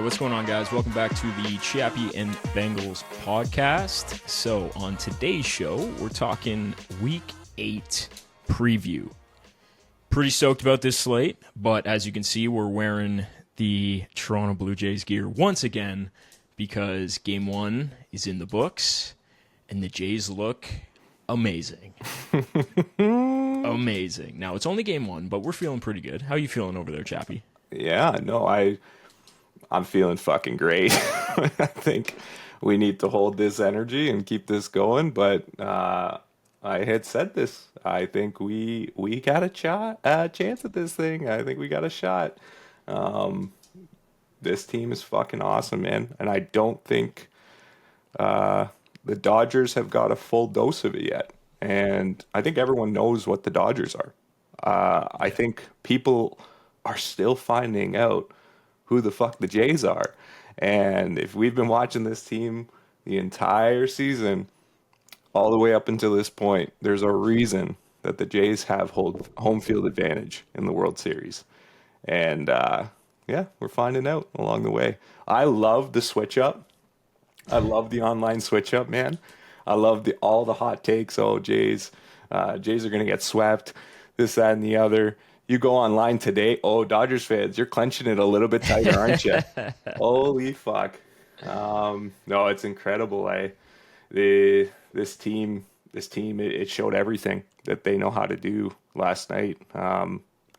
what's going on, guys? Welcome back to the Chappy and Bengals podcast. So, on today's show, we're talking Week 8 preview. Pretty stoked about this slate, but as you can see, we're wearing the Toronto Blue Jays gear once again because Game 1 is in the books, and the Jays look amazing. Amazing. Now, it's only Game 1, but we're feeling pretty good. How are you feeling over there, Chappy? Yeah, no, I'm feeling fucking great. I think we need to hold this energy and keep this going. But I had said this. I think we got a chance at this thing. I think we got a shot. This team is fucking awesome, man. And I don't think the Dodgers have got a full dose of it yet. And I think everyone knows what the Dodgers are. I think people are still finding out who the fuck the Jays are. And if we've been watching this team the entire season, all the way up until this point, there's a reason that the Jays have home field advantage in the World Series. And yeah, we're finding out along the way. I love the switch up. I love the online switch up, man. I love all the hot takes. Oh, Jays are going to get swept, this, that, and the other. You go online today, oh, Dodgers fans, you're clenching it a little bit tighter, aren't you? Holy fuck. No, it's incredible. This team, it showed everything that they know how to do last night.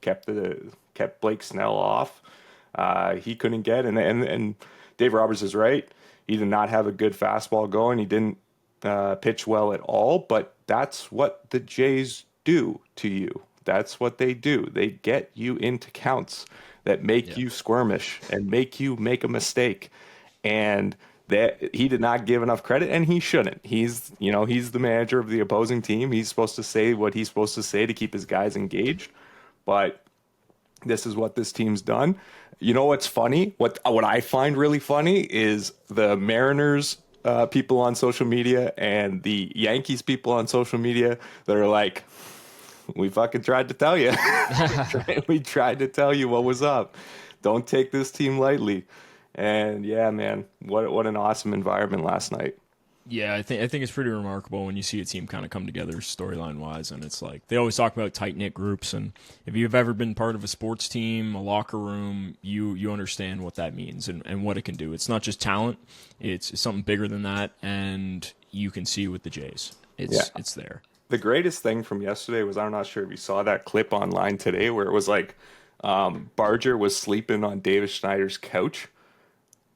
Kept Blake Snell off. He couldn't get, and Dave Roberts is right. He did not have a good fastball going. He didn't pitch well at all, but that's what the Jays do to you. That's what they do. They get you into counts that make you squirmish and make you make a mistake. And that he did not give enough credit, and he shouldn't. He's the manager of the opposing team. He's supposed to say what he's supposed to say to keep his guys engaged. But this is what this team's done. You know what's funny? What I find really funny is the Mariners people on social media and the Yankees people on social media that are like, we fucking tried to tell you. We tried to tell you what was up. Don't take this team lightly. And yeah, man, what an awesome environment last night. Yeah, I think it's pretty remarkable when you see a team kind of come together storyline wise, and it's like they always talk about tight knit groups, and if you've ever been part of a sports team, a locker room, you understand what that means and what it can do. It's not just talent; it's something bigger than that, and you can see with the Jays, it's there. The greatest thing from yesterday was, I'm not sure if you saw that clip online today where it was like Barger was sleeping on David Schneider's couch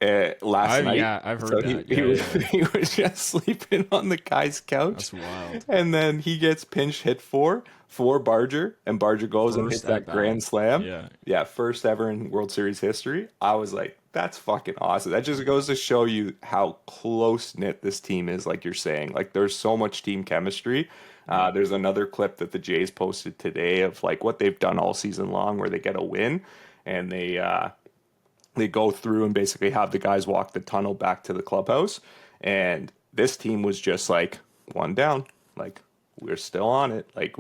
last night. Yeah, I've heard that. He was just sleeping on the guy's couch. That's wild. And then he gets pinch hit for Barger, and Barger goes and hits that grand slam. Yeah, first ever in World Series history. I was like, that's fucking awesome. That just goes to show you how close-knit this team is, like you're saying. Like, there's so much team chemistry. There's another clip that the Jays posted today of like what they've done all season long where they get a win and they go through and basically have the guys walk the tunnel back to the clubhouse. And this team was just like one down. Like, we're still on it. Like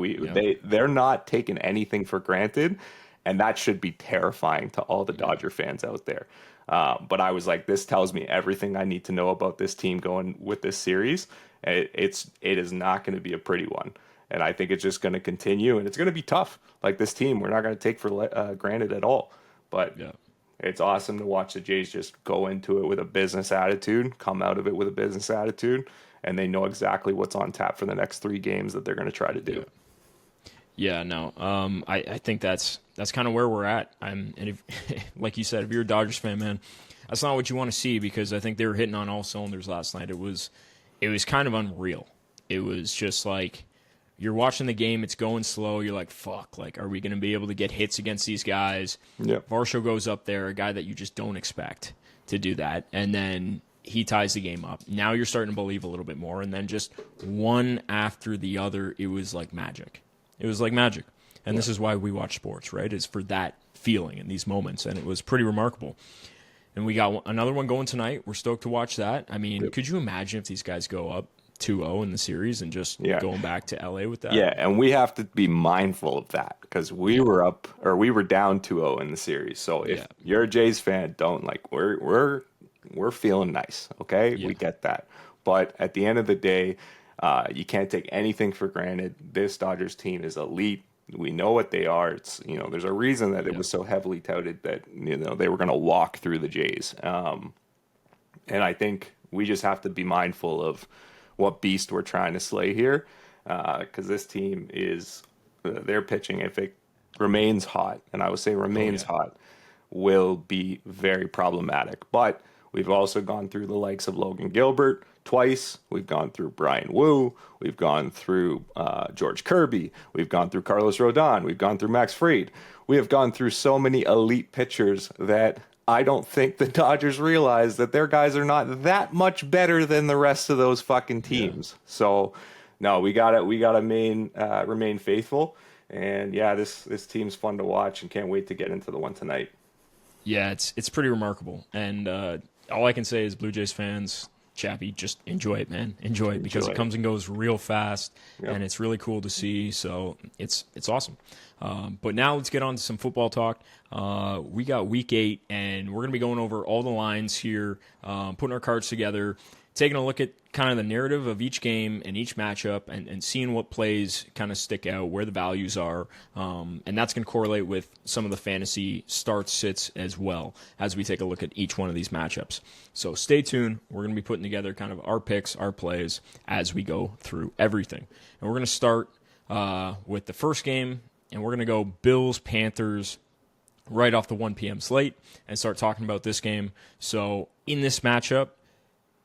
they're not taking anything for granted. And that should be terrifying to all the Dodger fans out there. But I was like, this tells me everything I need to know about this team going with this series. It is not going to be a pretty one. And I think it's just going to continue, and it's going to be tough. Like, this team, we're not going to take for granted at all. But it's awesome to watch the Jays just go into it with a business attitude, come out of it with a business attitude, and they know exactly what's on tap for the next 3 games that they're going to try to do. Yeah, no. I think that's kind of where we're at. And if, like you said, if you're a Dodgers fan, man, that's not what you want to see, because I think they were hitting on all cylinders last night. It was kind of unreal. It was just like you're watching the game, it's going slow. You're like, fuck, like, are we going to be able to get hits against these guys? Yep. Varsho goes up there, a guy that you just don't expect to do that, and then he ties the game up. Now you're starting to believe a little bit more, and then just one after the other, it was like magic. It was like magic. And this is why we watch sports, right? It's for that feeling in these moments, and it was pretty remarkable. And we got another one going tonight. We're stoked to watch that. I mean, could you imagine if these guys go up 2-0 in the series and just Yeah. going back to LA with that. Yeah, and we have to be mindful of that because we were down 2-0 in the series. So if you're a Jays fan, don't like we're feeling nice, okay? Yeah. We get that. But at the end of the day, you can't take anything for granted. This Dodgers team is elite. We know what they are. It's there's a reason that it was so heavily touted that they were going to walk through the Jays. And I think we just have to be mindful of what beast we're trying to slay here, because this team is their pitching, if it remains hot, and I would say remains hot, will be very problematic. But we've also gone through the likes of Logan Gilbert twice. We've gone through Brian Wu. We've gone through George Kirby. We've gone through Carlos Rodon. We've gone through Max Fried. We have gone through so many elite pitchers that I don't think the Dodgers realize that their guys are not that much better than the rest of those fucking teams. Yeah. So, no, we gotta remain faithful. And yeah, this team's fun to watch, and can't wait to get into the one tonight. Yeah, it's pretty remarkable, and all I can say is Blue Jays fans, Chappy, just enjoy it, man. Enjoy it because it comes and goes real fast, and it's really cool to see. So it's awesome. But now let's get on to some football talk. We got Week 8, and we're going to be going over all the lines here, putting our cards together, taking a look at kind of the narrative of each game and each matchup, and seeing what plays kind of stick out, where the values are, and that's going to correlate with some of the fantasy starts, sits as well as we take a look at each one of these matchups. So stay tuned. We're going to be putting together kind of our picks, our plays as we go through everything. And we're going to start with the first game, and we're going to go Bills-Panthers right off the 1 p.m. slate and start talking about this game. So in this matchup,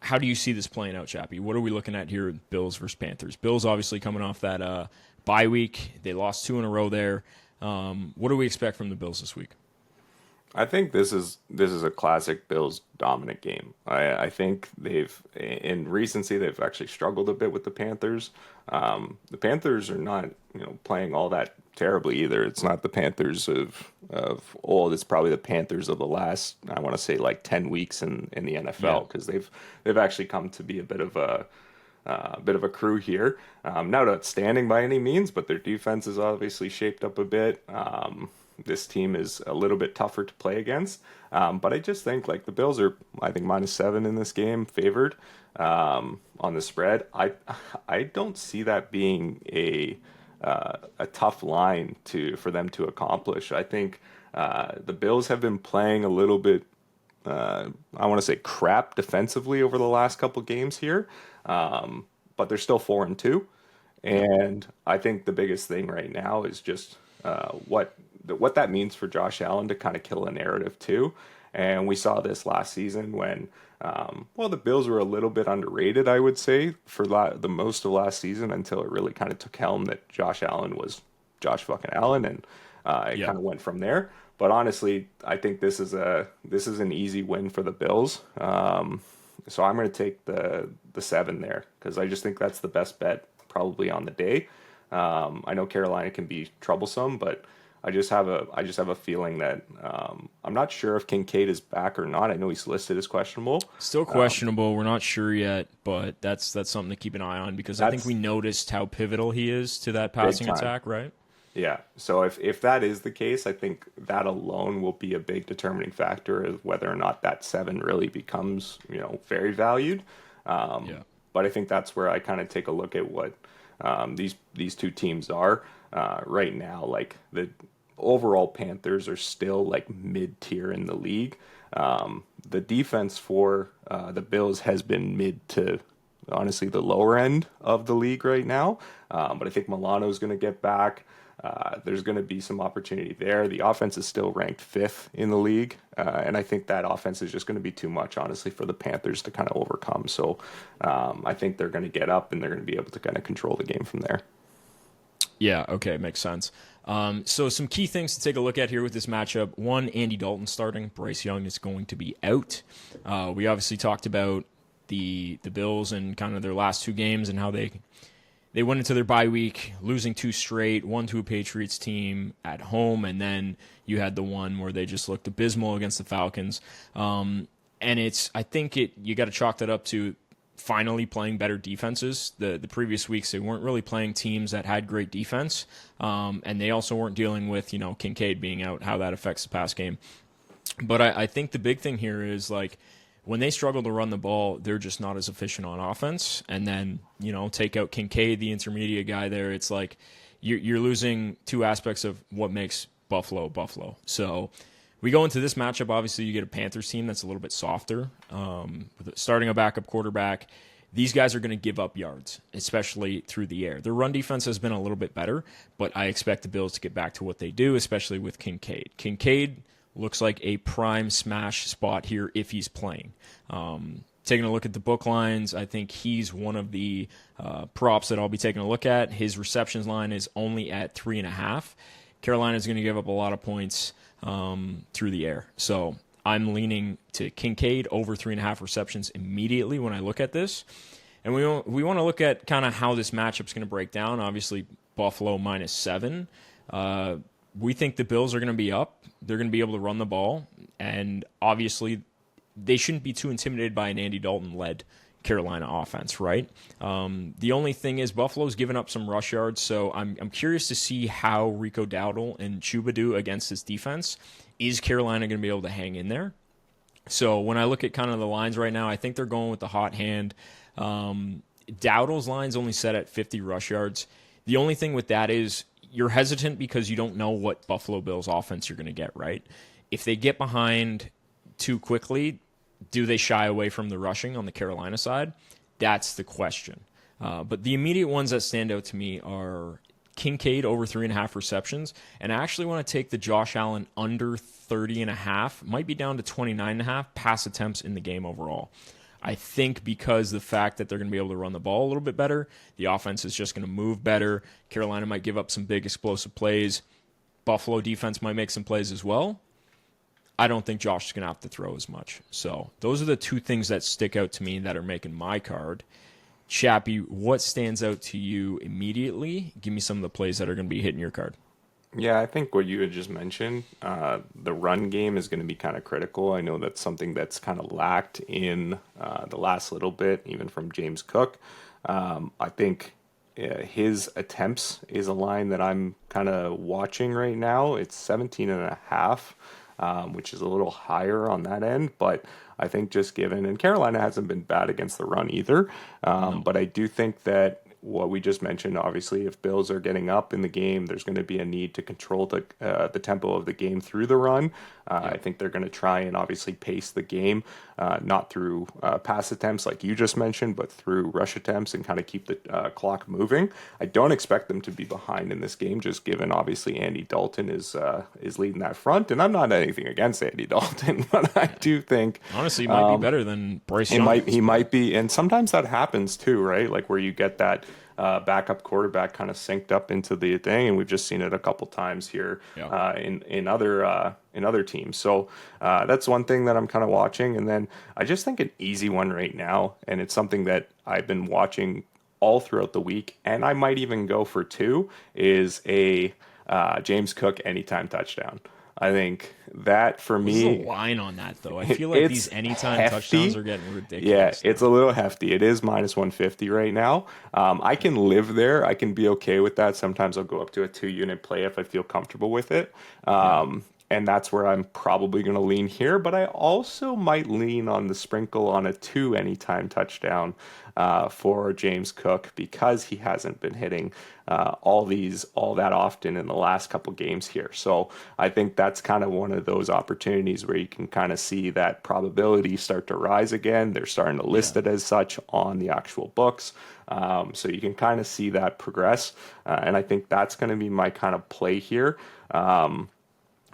how do you see this playing out, Chappy? What are we looking at here with Bills versus Panthers? Bills obviously coming off that bye week. They lost 2 in a row there. What do we expect from the Bills this week? I think this is a classic Bills dominant game. I think in recency they've actually struggled a bit with the Panthers. The Panthers are not playing all that terribly either. It's not the Panthers of old. It's probably the Panthers of the last, I want to say, like 10 weeks in the NFL, because they've actually come to be a bit of a crew here. Not outstanding by any means, but their defense is obviously shaped up a bit. This team is a little bit tougher to play against. But I just think like the Bills are, I think, -7 in this game, favored on the spread. I don't see that being a tough line for them to accomplish. I think the Bills have been playing a little bit, I want to say, crap defensively over the last couple games here, but they're still 4-2, and I think the biggest thing right now is just what that means for Josh Allen to kind of kill a narrative too. And we saw this last season when, the Bills were a little bit underrated, I would say, for the most of last season, until it really kind of took helm that Josh Allen was Josh fucking Allen, and it kind of went from there. But honestly, I think this is an easy win for the Bills. So I'm going to take the 7 there, because I just think that's the best bet probably on the day. I know Carolina can be troublesome, but I just have a feeling that I'm not sure if Kincaid is back or not. I know he's listed as questionable. Still questionable. We're not sure yet, but that's something to keep an eye on, because I think we noticed how pivotal he is to that passing attack, right? Yeah. So if that is the case, I think that alone will be a big determining factor of whether or not that 7 really becomes very valued. But I think that's where I kind of take a look at what these two teams are right now. Like the overall Panthers are still like mid-tier in the league. The defense for the Bills has been mid to honestly the lower end of the league right now. But I think Milano's going to get back. There's going to be some opportunity there. The offense is still ranked 5th in the league, and I think that offense is just going to be too much, honestly, for the Panthers to kind of overcome. So I think they're going to get up, and they're going to be able to kind of control the game from there. Yeah, okay, makes sense. So some key things to take a look at here with this matchup. 1, Andy Dalton starting. Bryce Young is going to be out. We obviously talked about the Bills and kind of their last 2 games and how they went into their bye week losing 2 straight, 1 to a Patriots team at home, and then you had the one where they just looked abysmal against the Falcons. And I think you got to chalk that up to finally playing better defenses. The previous weeks, they weren't really playing teams that had great defense, and they also weren't dealing with, Kincaid being out, how that affects the pass game. But I think the big thing here is, like, when they struggle to run the ball, they're just not as efficient on offense. And then, take out Kincaid, the intermediate guy there, it's like you're losing two aspects of what makes Buffalo Buffalo. So we go into this matchup, obviously you get a Panthers team that's a little bit softer. Starting a backup quarterback, these guys are going to give up yards, especially through the air. Their run defense has been a little bit better, but I expect the Bills to get back to what they do, especially with Kincaid. Kincaid looks like a prime smash spot here if he's playing. Taking a look at the book lines, I think he's one of the props that I'll be taking a look at. His receptions line is only at 3.5. Carolina's going to give up a lot of points through the air. So I'm leaning to Kincaid over 3.5 receptions immediately when I look at this. And we want to look at kind of how this matchup's going to break down. Obviously, Buffalo -7. We think the Bills are going to be up. They're going to be able to run the ball. And obviously, they shouldn't be too intimidated by an Andy Dalton-led Carolina offense, right? The only thing is Buffalo's given up some rush yards, so I'm curious to see how Rico Dowdle and Chuba do against this defense. Is Carolina going to be able to hang in there? So when I look at kind of the lines right now, I think they're going with the hot hand. Dowdle's line's only set at 50 rush yards. The only thing with that is you're hesitant because you don't know what Buffalo Bills offense you're going to get, right? If they get behind too quickly, do they shy away from the rushing on the Carolina side? That's the question. But the immediate ones that stand out to me are Kincaid over 3.5 receptions, and I actually want to take the Josh Allen under 30.5, might be down to 29.5 pass attempts in the game overall. I think because the fact that they're going to be able to run the ball a little bit better, the offense is just going to move better. Carolina might give up some big explosive plays. Buffalo defense might make some plays as well. I don't think Josh is going to have to throw as much. So those are the two things that stick out to me that are making my card. Chappy, what stands out to you immediately? Give me some of the plays that are going to be hitting your card. Yeah, I think what you had just mentioned, the run game is going to be kind of critical. I know that's something that's kind of lacked in the last little bit, even from James Cook. I think his attempts is a line that I'm kind of watching right now. It's 17.5. Which is a little higher on that end, but I think just given, and Carolina hasn't been bad against the run either, but I do think that what we just mentioned, obviously, if Bills are getting up in the game, there's going to be a need to control the tempo of the game through the run. I think they're going to try and obviously pace the game, not through pass attempts like you just mentioned, but through rush attempts and kind of keep the clock moving. I don't expect them to be behind in this game, just given obviously Andy Dalton is leading that front, and I'm not anything against Andy Dalton, but I do think honestly he might be better than Bryce Young. He might be, and sometimes that happens too, right? Like where you get that backup quarterback kind of synced up into the thing, and we've just seen it a couple times here in other teams. So that's one thing that I'm kind of watching, and then I just think an easy one right now, and it's something that I've been watching all throughout the week, and I might even go for two, is a James Cook anytime touchdown. I think that for me, what's the line on that though? I feel like these anytime touchdowns are getting ridiculous. Yeah, it's a little hefty. It is -150 right now. I can live there. I can be okay with that. Sometimes I'll go up to a 2-unit play if I feel comfortable with it. And that's where I'm probably going to lean here. But I also might lean on the sprinkle on a 2 anytime touchdown for James Cook, because he hasn't been hitting all that often in the last couple games here. So I think that's kind of one of those opportunities where you can kind of see that probability start to rise again. They're starting to list it as such on the actual books. So you can kind of see that progress. And I think that's going to be my kind of play here.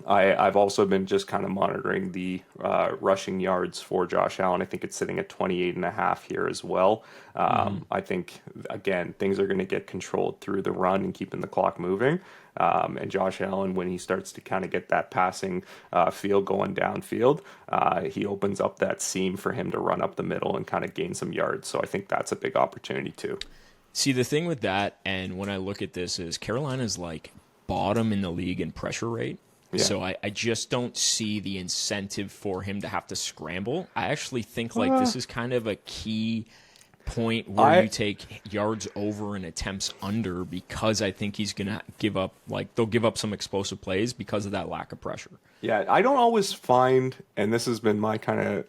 I've also been just kind of monitoring the rushing yards for Josh Allen. I think it's sitting at 28.5 here as well. I think, again, things are going to get controlled through the run and keeping the clock moving. And Josh Allen, when he starts to kind of get that passing field going downfield, he opens up that seam for him to run up the middle and kind of gain some yards. So I think that's a big opportunity too. See, the thing with that, and when I look at this, is Carolina's like bottom in the league in pressure rate. Yeah. So I just don't see the incentive for him to have to scramble. I actually think like this is kind of a key point where you take yards over and attempts under, because I think he's going to give up, like, they'll give up some explosive plays because of that lack of pressure. Yeah, I don't always find, and this has been my kind of,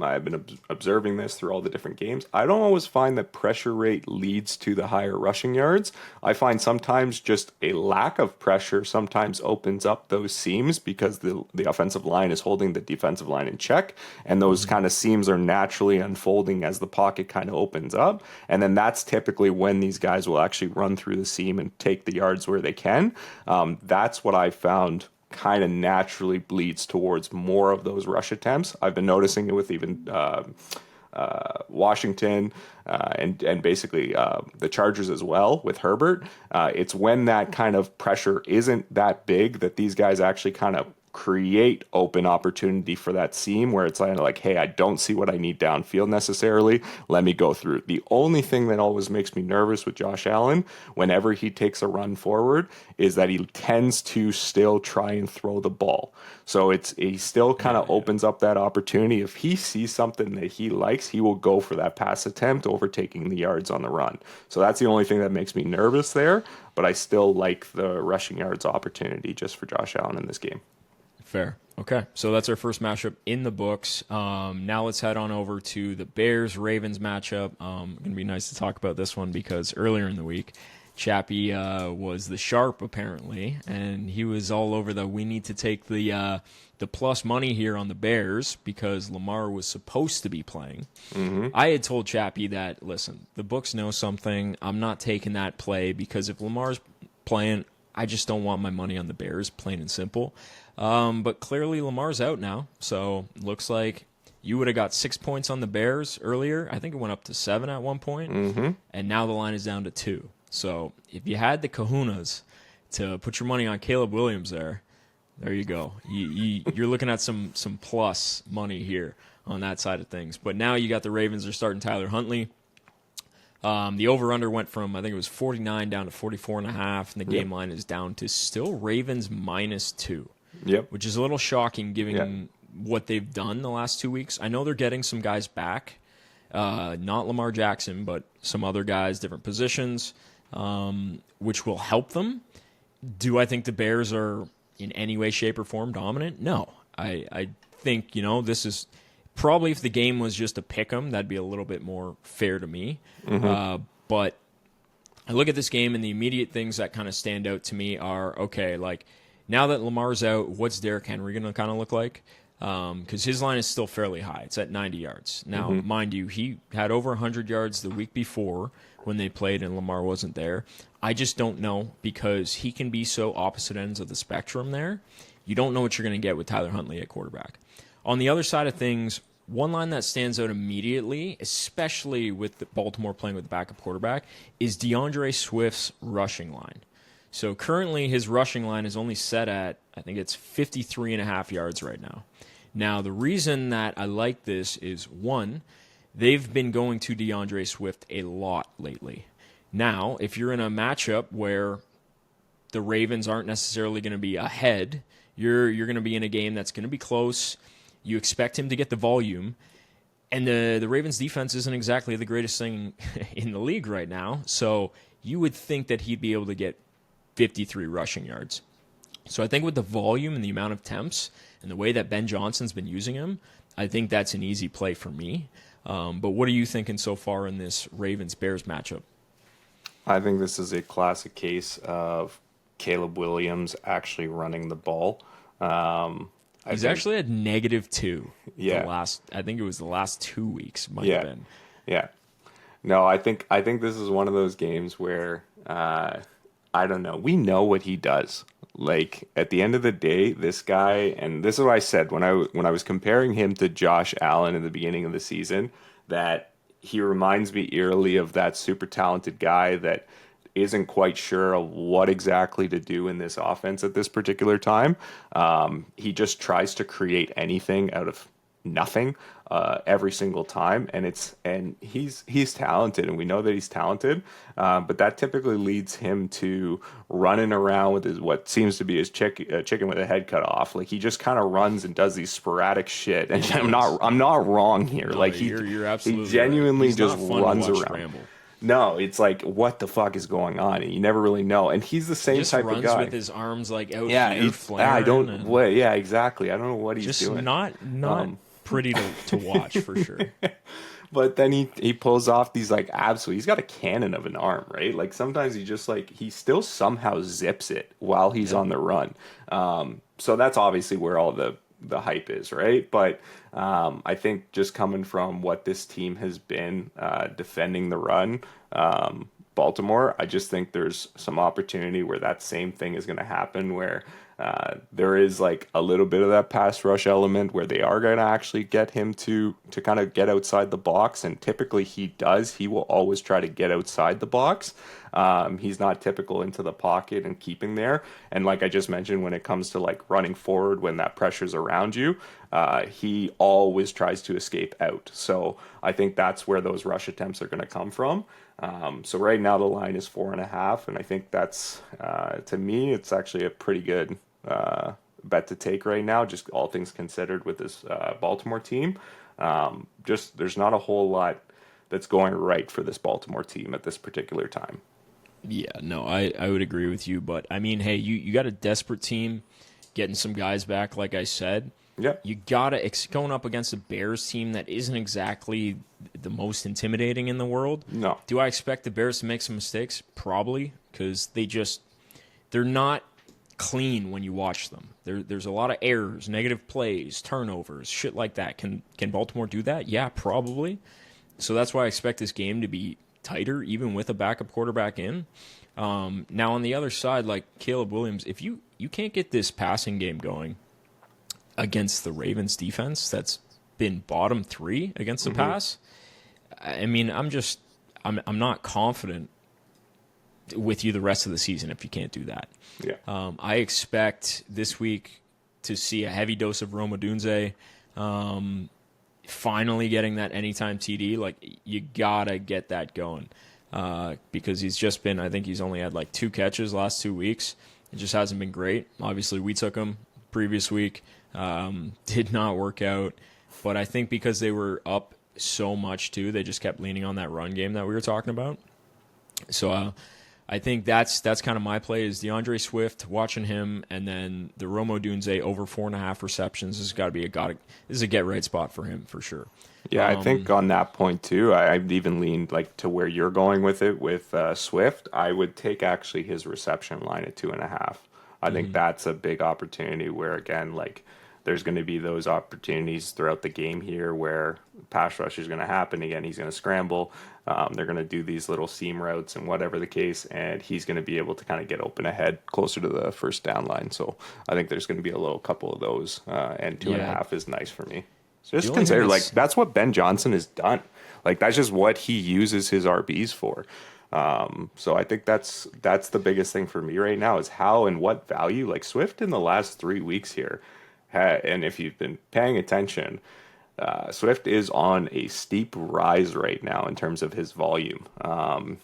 I've been observing this through all the different games. I don't always find that pressure rate leads to the higher rushing yards. I find sometimes just a lack of pressure sometimes opens up those seams because the offensive line is holding the defensive line in check, and those kind of seams are naturally unfolding as the pocket kind of opens up. And then that's typically when these guys will actually run through the seam and take the yards where they can. That's what I found kind of naturally bleeds towards more of those rush attempts. I've been noticing it with even Washington and basically the Chargers as well with Herbert. It's when that kind of pressure isn't that big that these guys actually kind of create open opportunity for that seam where it's like, hey, I don't see what I need downfield necessarily. Let me go through. The only thing that always makes me nervous with Josh Allen whenever he takes a run forward is that he tends to still try and throw the ball. So he still kind of opens up that opportunity. If he sees something that he likes, he will go for that pass attempt, overtaking the yards on the run. So that's the only thing that makes me nervous there, but I still like the rushing yards opportunity just for Josh Allen in this game. Fair. Okay, so that's our first matchup in the books. Now let's head on over to the Bears-Ravens matchup. Going to be nice to talk about this one because earlier in the week, Chappy was the sharp, apparently, and he was all over we need to take the plus money here on the Bears because Lamar was supposed to be playing. Mm-hmm. I had told Chappy that, listen, the books know something. I'm not taking that play because if Lamar's playing, I just don't want my money on the Bears, plain and simple. But clearly Lamar's out now, so looks like you would have got 6 points on the Bears earlier. I think it went up to 7 at one point, and now the line is down to 2. So if you had the kahunas to put your money on Caleb Williams there you go. You're looking at some plus money here on that side of things. But now you got the Ravens are starting Tyler Huntley. The over-under went from, I think it was 49 down to 44.5, and the game line is down to still Ravens -2. Yep. Which is a little shocking given what they've done the last 2 weeks. I know they're getting some guys back, not Lamar Jackson, but some other guys, different positions, which will help them. Do I think the Bears are in any way, shape, or form dominant? No. I think, this is probably if the game was just a pick 'em, that'd be a little bit more fair to me. Mm-hmm. But I look at this game, and the immediate things that kind of stand out to me are, okay, like, now that Lamar's out, what's Derrick Henry going to kind of look like? Because his line is still fairly high. It's at 90 yards. Now, mind you, he had over 100 yards the week before when they played and Lamar wasn't there. I just don't know because he can be so opposite ends of the spectrum there. You don't know what you're going to get with Tyler Huntley at quarterback. On the other side of things, one line that stands out immediately, especially with Baltimore playing with the backup quarterback, is DeAndre Swift's rushing line. So currently his rushing line is only set at, I think it's 53.5 yards right now. Now, the reason that I like this is, one, they've been going to DeAndre Swift a lot lately. Now, if you're in a matchup where the Ravens aren't necessarily going to be ahead, you're going to be in a game that's going to be close. You expect him to get the volume. And the Ravens defense isn't exactly the greatest thing in the league right now. So you would think that he'd be able to get 53 rushing yards. So I think with the volume and the amount of attempts and the way that Ben Johnson's been using him, I think that's an easy play for me. But what are you thinking so far in this Ravens-Bears matchup? I think this is a classic case of Caleb Williams actually running the ball. He's actually at -2. Yeah. I think it was the last 2 weeks might have been. Yeah. No, I think this is one of those games where I don't know. We know what he does. Like, at the end of the day, this guy, and this is what I said when I was comparing him to Josh Allen in the beginning of the season, that he reminds me eerily of that super talented guy that isn't quite sure of what exactly to do in this offense at this particular time. He just tries to create anything out of nothing every single time, and he's talented, and we know that he's talented, but that typically leads him to running around with his what seems to be his chicken with a head cut off. Like he just kind of runs and does these sporadic shit, and I'm not wrong here. No, Like you're absolutely he genuinely right. He's just not fun runs to watch around. scramble. No, it's like what the fuck is going on, and you never really know. And he's the same Just type of runs guy. with his arms like out Yeah, here, flaring. I don't. And What? Yeah, exactly. I don't know what he's just doing. not pretty to watch for sure. But then he pulls off these like absolutely. He's got a cannon of an arm, right? Like sometimes he just like he still somehow zips it while he's on the run. So that's obviously where all the hype is, right? But I think just coming from what this team has been defending the run, Baltimore, I just think there's some opportunity where that same thing is going to happen where there is like a little bit of that pass rush element where they are going to actually get him to kind of get outside the box, and typically he does. He will always try to get outside the box. He's not typical into the pocket and keeping there. And like I just mentioned, when it comes to like running forward when that pressure's around you, he always tries to escape out. So I think that's where those rush attempts are going to come from. So right now the line is 4.5, and I think that's to me it's actually a pretty good bet to take right now, just all things considered with this Baltimore team. Just there's not a whole lot that's going right for this Baltimore team at this particular time. Yeah, no, I would agree with you. But, I mean, hey, you got a desperate team getting some guys back, like I said. Yeah. You got to, going up against a Bears team that isn't exactly the most intimidating in the world. No. Do I expect the Bears to make some mistakes? Probably, because they're not clean when you watch them. There's a lot of errors, negative plays, turnovers, shit like that. Can Baltimore do that? Yeah, probably. So that's why I expect this game to be tighter, even with a backup quarterback in. Now on the other side, like Caleb Williams, if you can't get this passing game going against the Ravens defense that's been bottom 3 against the pass, I mean, I'm not confident with you the rest of the season if you can't do that. Yeah. I expect this week to see a heavy dose of Rome Odunze, finally getting that anytime TD. Like, you gotta get that going because he's just been, I think he's only had like 2 catches last 2 weeks. It just hasn't been great. Obviously, we took him previous week. Did not work out. But I think because they were up so much too, they just kept leaning on that run game that we were talking about. So I think that's kind of my play is DeAndre Swift, watching him, and then the Rome Odunze over 4.5 receptions. This has got to be this is a get right spot for him for sure. Yeah, I think on that point too, I've even leaned like to where you're going with it with Swift. I would take actually his reception line at 2.5. I think that's a big opportunity where again, like there's going to be those opportunities throughout the game here where pass rush is going to happen again. He's going to scramble. They're going to do these little seam routes and whatever the case, and he's going to be able to kind of get open ahead closer to the first down line. So I think there's going to be a little couple of those, and 2.5 is nice for me. So just consider like that's what Ben Johnson has done. Like that's just what he uses his RBs for. So I think that's the biggest thing for me right now is how and what value like Swift in the last 3 weeks here. And if you've been paying attention, Swift is on a steep rise right now in terms of his volume.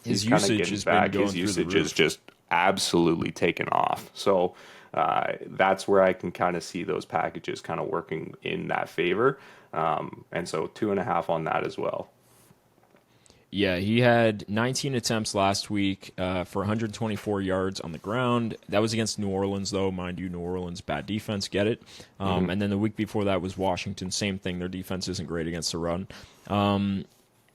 His usage has been going His usage through the is just absolutely taken off. So that's where I can kind of see those packages kind of working in that favor. And so 2.5 on that as well. Yeah, he had 19 attempts last week for 124 yards on the ground. That was against New Orleans, though. Mind you, New Orleans, bad defense, get it. And then the week before that was Washington, same thing. Their defense isn't great against the run. And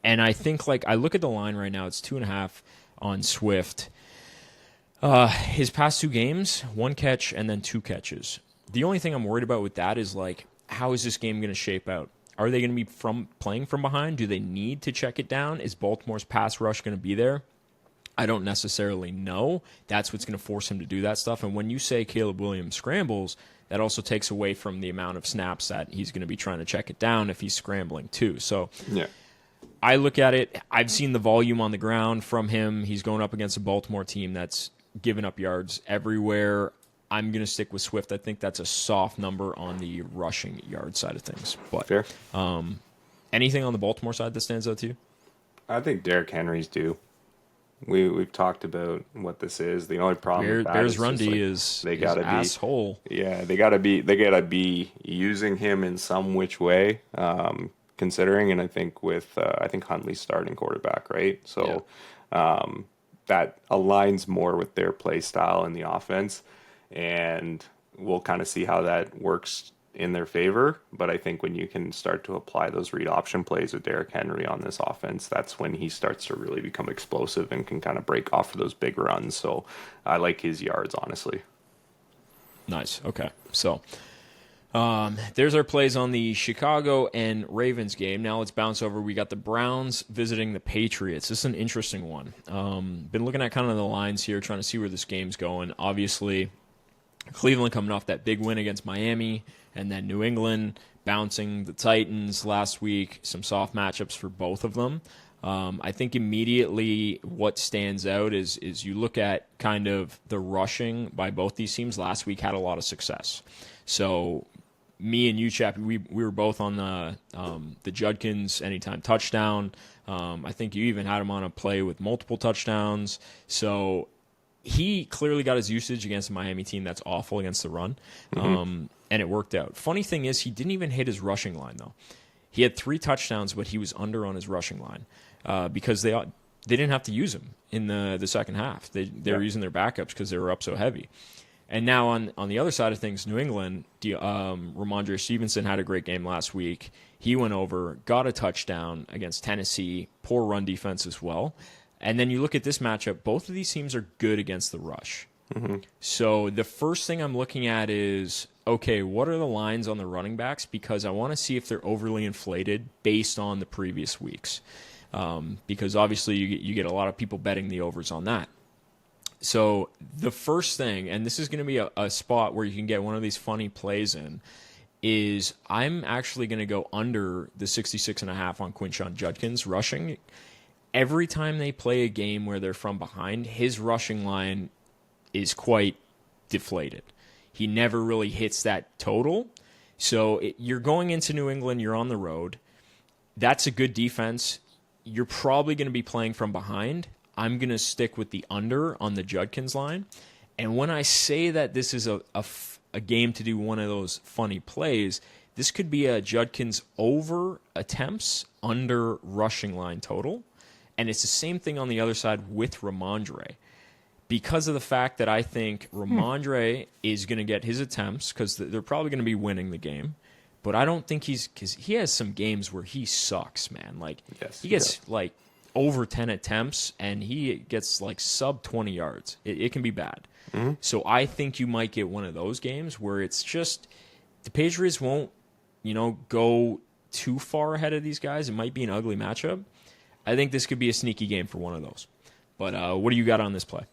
I think, like, I look at the line right now, it's 2.5 on Swift. His past 2 games, 1 catch and then 2 catches. The only thing I'm worried about with that is, like, how is this game going to shape out? Are they going to be playing from behind? Do they need to check it down? Is Baltimore's pass rush going to be there? I don't necessarily know. That's what's going to force him to do that stuff. And when you say Caleb Williams scrambles, that also takes away from the amount of snaps that he's going to be trying to check it down if he's scrambling too. So yeah. I look at it. I've seen the volume on the ground from him. He's going up against a Baltimore team that's giving up yards everywhere. I'm going to stick with Swift. I think that's a soft number on the rushing yard side of things. But Fair. anything on the Baltimore side that stands out to you? I think Derrick Henry's due. We've talked about what this is. The only problem with that Bears is run just, D like, is they gotta be asshole. yeah, they gotta be using him in some which way. Considering, and I think with I think Huntley's starting quarterback, right? So that aligns more with their play style in the offense, and we'll kind of see how that works in their favor. But I think when you can start to apply those read option plays with Derrick Henry on this offense, that's when he starts to really become explosive and can kind of break off for those big runs. So I like his yards, honestly. Nice. Okay. So there's our plays on the Chicago and Ravens game. Now let's bounce over. We got the Browns visiting the Patriots. This is an interesting one. Been looking at kind of the lines here, trying to see where this game's going. Obviously, Cleveland coming off that big win against Miami, and then New England bouncing the Titans last week. Some soft matchups for both of them. I think immediately what stands out is you look at kind of the rushing by both these teams. Last week had a lot of success. So me and you, Chappy, we were both on the Judkins anytime touchdown. I think you even had him on a play with multiple touchdowns. So he clearly got his usage against a Miami team that's awful against the run, and it worked out. Funny thing is, he didn't even hit his rushing line, though. He had 3 touchdowns, but he was under on his rushing line because they didn't have to use him in the second half. They were using their backups because they were up so heavy. And now on the other side of things, New England, Ramondre Stevenson had a great game last week. He went over, got a touchdown against Tennessee, poor run defense as well. And then you look at this matchup, both of these teams are good against the rush. So the first thing I'm looking at is, okay, what are the lines on the running backs? Because I want to see if they're overly inflated based on the previous weeks. Because obviously you get a lot of people betting the overs on that. So the first thing, and this is going to be a spot where you can get one of these funny plays in, is I'm actually going to go under the 66.5 on Quinshon Judkins rushing. Every time they play a game where they're from behind, his rushing line is quite deflated. He never really hits that total. So you're going into New England, you're on the road. That's a good defense. You're probably going to be playing from behind. I'm going to stick with the under on the Judkins line. And when I say that this is a game to do one of those funny plays, this could be a Judkins over attempts, under rushing line total. And it's the same thing on the other side with Ramondre. Because of the fact that I think Ramondre is going to get his attempts, because they're probably going to be winning the game. But I don't think because he has some games where he sucks, man. Like, he gets like over 10 attempts, and he gets like sub 20 yards. It can be bad. So I think you might get one of those games where it's just the Patriots won't, go too far ahead of these guys. It might be an ugly matchup. I think this could be a sneaky game for one of those. But what do you got on this play?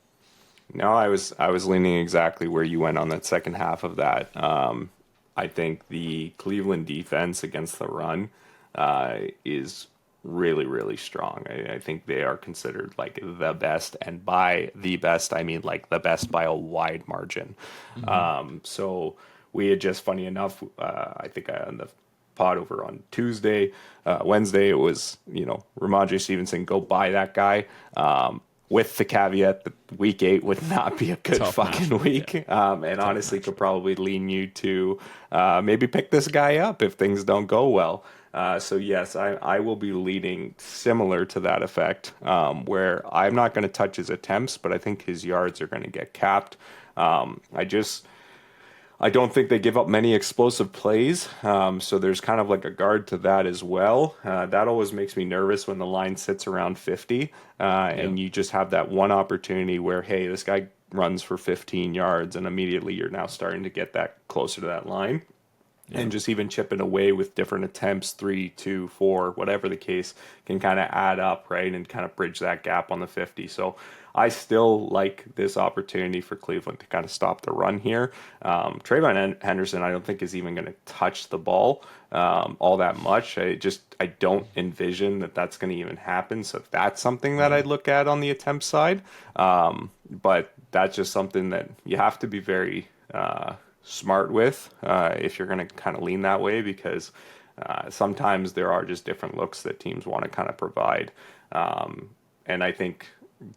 No, I was leaning exactly where you went on that second half of that. I think the Cleveland defense against the run is really, really strong. I think they are considered like the best, and by the best, I mean like the best by a wide margin. So we had just, funny enough, I think on the pod over on Wednesday, it was, Ramondre Stevenson, go buy that guy. With the caveat that week 8 would not be a good fucking week. And honestly could probably lean you to maybe pick this guy up if things don't go well. So yes, I will be leading similar to that effect, where I'm not going to touch his attempts, but I think his yards are going to get capped. I don't think they give up many explosive plays, so there's kind of like a guard to that as well. That always makes me nervous when the line sits around 50, and you just have that one opportunity where, hey, this guy runs for 15 yards, and immediately you're now starting to get that closer to that line. And just even chipping away with different attempts, 3, 2, 4, whatever the case, can kind of add up, right, and kind of bridge that gap on the 50. So I still like this opportunity for Cleveland to kind of stop the run here. Trayvon Henderson, I don't think, is even going to touch the ball all that much. I don't envision that that's going to even happen. So that's something that I'd look at on the attempt side. But that's just something that you have to be very smart with if you're going to kind of lean that way, because sometimes there are just different looks that teams want to kind of provide. And I think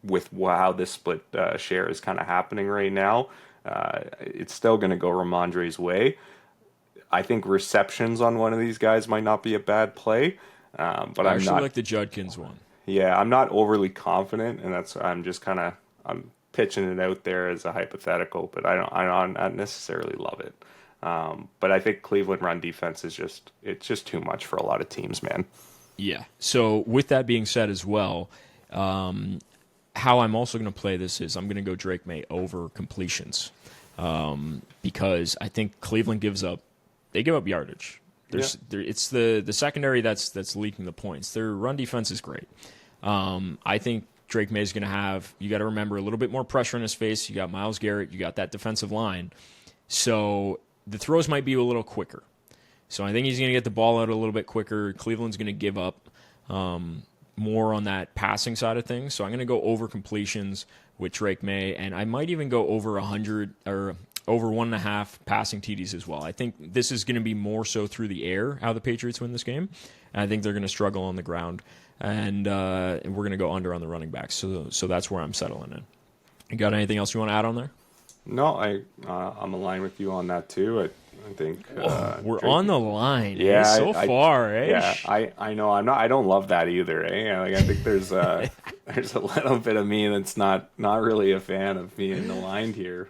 with how this split share is kind of happening right now, it's still going to go Ramondre's way. I think receptions on one of these guys might not be a bad play, but I I'm actually not. like the Judkins one. Yeah, I'm not overly confident, and I'm just kind of I'm pitching it out there as a hypothetical, but I don't not necessarily love it. But I think Cleveland run defense is it's just too much for a lot of teams, man. Yeah. So with that being said as well, how I'm also going to play this is I'm going to go Drake May over completions, because I think Cleveland give up yardage. It's the secondary that's leaking the points. Their run defense is great. I think Drake May is going to have, you got to remember, a little bit more pressure in his face. You got Myles Garrett, you got that defensive line. So the throws might be a little quicker. So I think he's going to get the ball out a little bit quicker. Cleveland's going to give up more on that passing side of things. So I'm going to go over completions with Drake May, and I might even go over 100 or over 1.5 passing TDs as well. I think this is going to be more so through the air how the Patriots win this game. And I think they're going to struggle on the ground, and we're going to go under on the running backs. So that's where I'm settling in. You got anything else you want to add on there? No, I'm aligned with you on that too. I think we're Drake, on the line. Yeah, so far, eh? Yeah, I know. I don't love that either. Like I think there's there's a little bit of me that's not really a fan of being aligned here.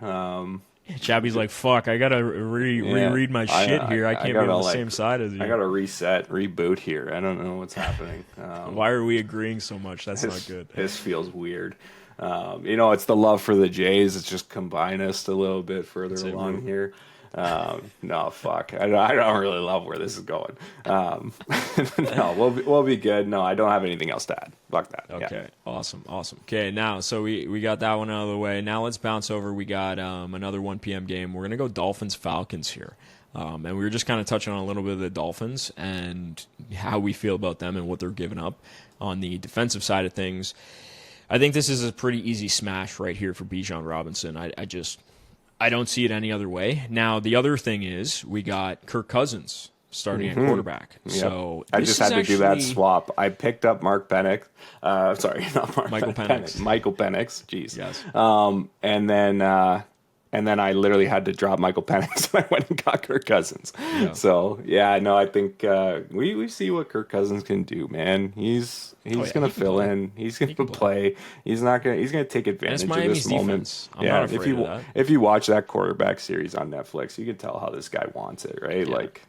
Chappy's like, fuck, I gotta reread my shit here. I can't be on the same side as you. I gotta reboot here. I don't know what's happening. Why are we agreeing so much? That's not good. This feels weird. It's the love for the Jays. It's just combined us a little bit further along here. No, fuck. I don't really love where this is going. No, we'll be good. No, I don't have anything else to add. Fuck that. Okay, yeah. Awesome. Okay, now, so we got that one out of the way. Now let's bounce over. We got another 1 p.m. game. We're going to go Dolphins-Falcons here. And we were just kind of touching on a little bit of the Dolphins and how we feel about them and what they're giving up on the defensive side of things. I think this is a pretty easy smash right here for Bijan Robinson. I don't see it any other way. Now, the other thing is we got Kirk Cousins starting at quarterback. Yep. So I just had to do that swap. I picked up Mark Penix. Sorry, not Mark Michael Penix. Michael Penix. Jeez. Yes. And then I literally had to drop Michael Penix and I went and got Kirk Cousins. Yeah. So, yeah, no, I think we see what Kirk Cousins can do, man. He's going to fill in. He's going to play. He's going to take advantage of this moment. I'm not afraid of that. If you watch that quarterback series on Netflix, you can tell how this guy wants it, right? Yeah. Like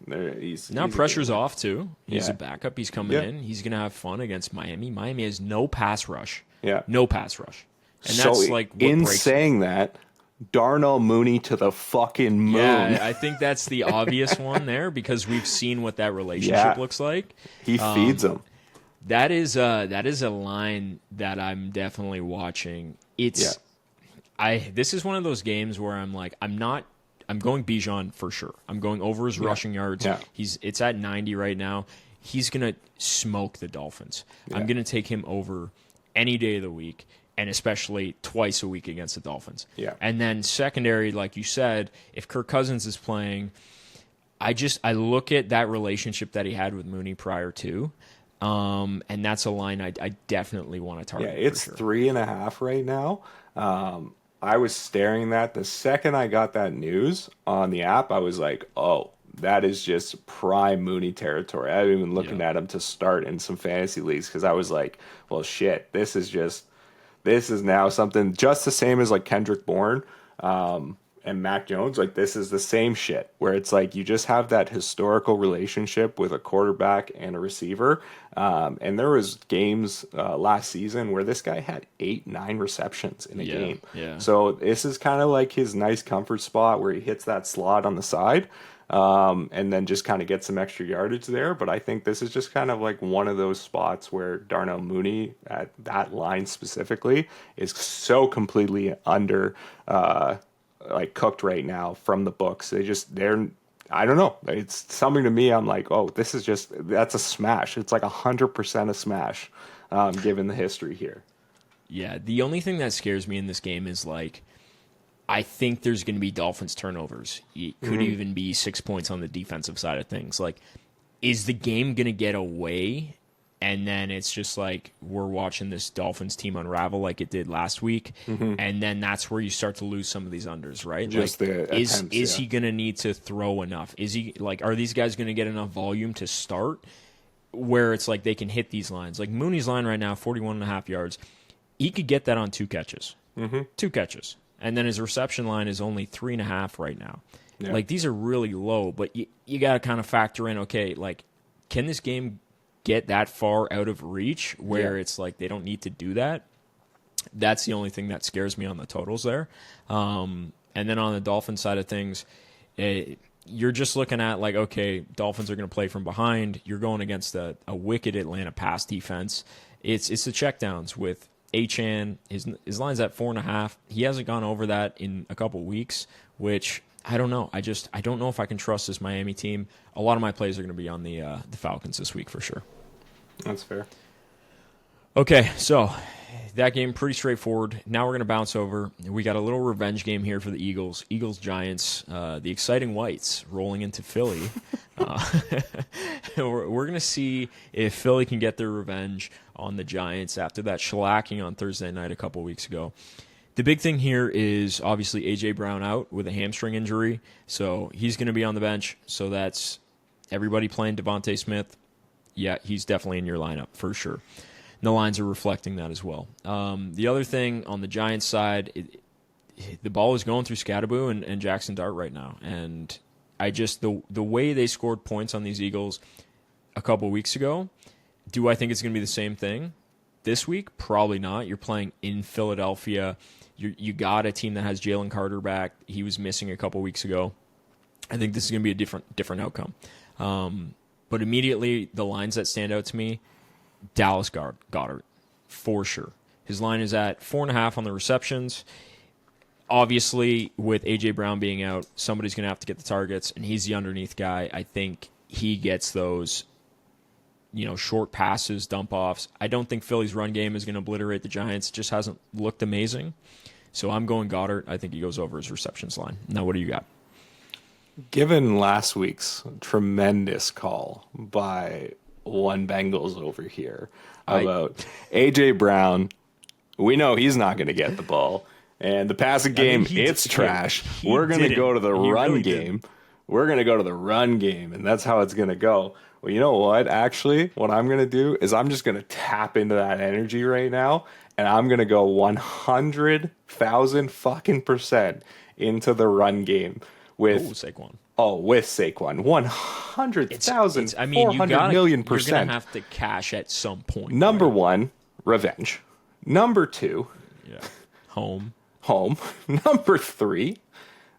now pressure's off too. He's a backup. He's coming in. He's going to have fun against Miami. Miami has no pass rush. Yeah. No pass rush. And so that's like what in breaks saying that, Darnell Mooney to the fucking moon. Yeah, I think that's the obvious one there because we've seen what that relationship looks like. He feeds them. That is a line that I'm definitely watching. This is one of those games where I'm like, I'm going Bijan for sure. I'm going over his rushing yards. Yeah. It's at 90 right now. He's gonna smoke the Dolphins. Yeah. I'm gonna take him over any day of the week. And especially twice a week against the Dolphins. Yeah. And then secondary, like you said, if Kirk Cousins is playing, I look at that relationship that he had with Mooney prior to, and that's a line I definitely want to target. Yeah, it's 3.5 right now. I was staring that the second I got that news on the app. I was like, oh, that is just prime Mooney territory. I've been looking at him to start in some fantasy leagues because I was like, well, shit, this is now something just the same as like Kendrick Bourne and Mac Jones. Like this is the same shit where it's like you just have that historical relationship with a quarterback and a receiver. And there was games last season where this guy had 8-9 receptions in a game. Yeah. So this is kind of like his nice comfort spot where he hits that slot on the side. And then just kind of get some extra yardage there. But I think this is just kind of like one of those spots where Darnell Mooney at that line specifically is so completely under like cooked right now from the books. They're I don't know. It's something to me. I'm like, oh, that's a smash. It's like 100% a smash, given the history here. Yeah. The only thing that scares me in this game is like, I think there's going to be Dolphins turnovers. It could even be 6 points on the defensive side of things. Like, is the game going to get away? And then it's just like we're watching this Dolphins team unravel like it did last week. And then that's where you start to lose some of these unders, right? Just like, the attempts, is he going to need to throw enough? Is he like, are these guys going to get enough volume to start where it's like they can hit these lines? Like Mooney's line right now, 41.5 yards. He could get that on 2 catches. 2 catches. And then his reception line is only 3.5 right now. Yeah. Like, these are really low, but you got to kind of factor in, okay, like, can this game get that far out of reach where it's like they don't need to do that? That's the only thing that scares me on the totals there. And then on the Dolphins side of things, you're just looking at like, okay, Dolphins are going to play from behind. You're going against a wicked Atlanta pass defense. It's the checkdowns with Achane. His line's at 4.5. He hasn't gone over that in a couple weeks, which I don't know. I don't know if I can trust this Miami team. A lot of my plays are going to be on the Falcons this week for sure. That's fair. Okay, so that game pretty straightforward. Now we're going to bounce over. We got a little revenge game here for the Eagles. Eagles-Giants, the exciting whites rolling into Philly. We're going to see if Philly can get their revenge on the Giants after that shellacking on Thursday night a couple weeks ago. The big thing here is obviously A.J. Brown out with a hamstring injury, so he's going to be on the bench. So that's everybody playing Devontae Smith. Yeah, he's definitely in your lineup for sure. And the lines are reflecting that as well. The other thing on the Giants side, the ball is going through Scatterboo and Jackson Dart right now. And I just, the way they scored points on these Eagles a couple weeks ago, do I think it's going to be the same thing this week? Probably not. You're playing in Philadelphia. You got a team that has Jalen Carter back. He was missing a couple weeks ago. I think this is going to be a different outcome. But immediately, the lines that stand out to me, Dallas Goedert, for sure. His line is at 4.5 on the receptions. Obviously, with A.J. Brown being out, somebody's going to have to get the targets, and he's the underneath guy. I think he gets those, short passes, dump-offs. I don't think Philly's run game is going to obliterate the Giants. It just hasn't looked amazing. So I'm going Goddard. I think he goes over his receptions line. Now, what do you got? Given last week's tremendous call by one Bengals over here about A.J. Brown, we know he's not going to get the ball. And the passing game, it's trash. We're going to go to the run game. We're going to go to the run game, and that's how it's going to go. Well, you know what? Actually, what I'm going to do is I'm just going to tap into that energy right now, and I'm going to go 100,000 fucking % into the run game with Saquon. Oh, with Saquon. 100,000, I mean, 400 million %. You're going to have to cash at some point. Number one, revenge. Number two, home. Number three,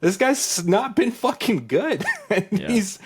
this guy's not been fucking good. He's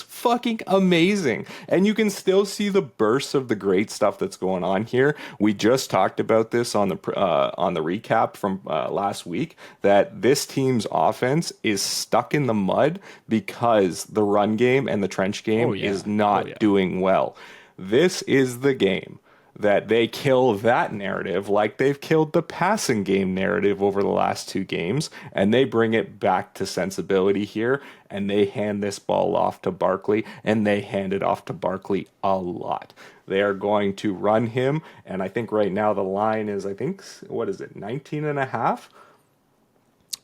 fucking amazing. And you can still see the bursts of the great stuff that's going on here. We just talked about this on the recap from last week, that this team's offense is stuck in the mud because the run game and the trench game is not doing well. This is the game that they kill that narrative like they've killed the passing game narrative over the last 2 games, and they bring it back to sensibility here, and they hand this ball off to Barkley, and they hand it off to Barkley a lot. They are going to run him, and I think right now the line is, 19.5?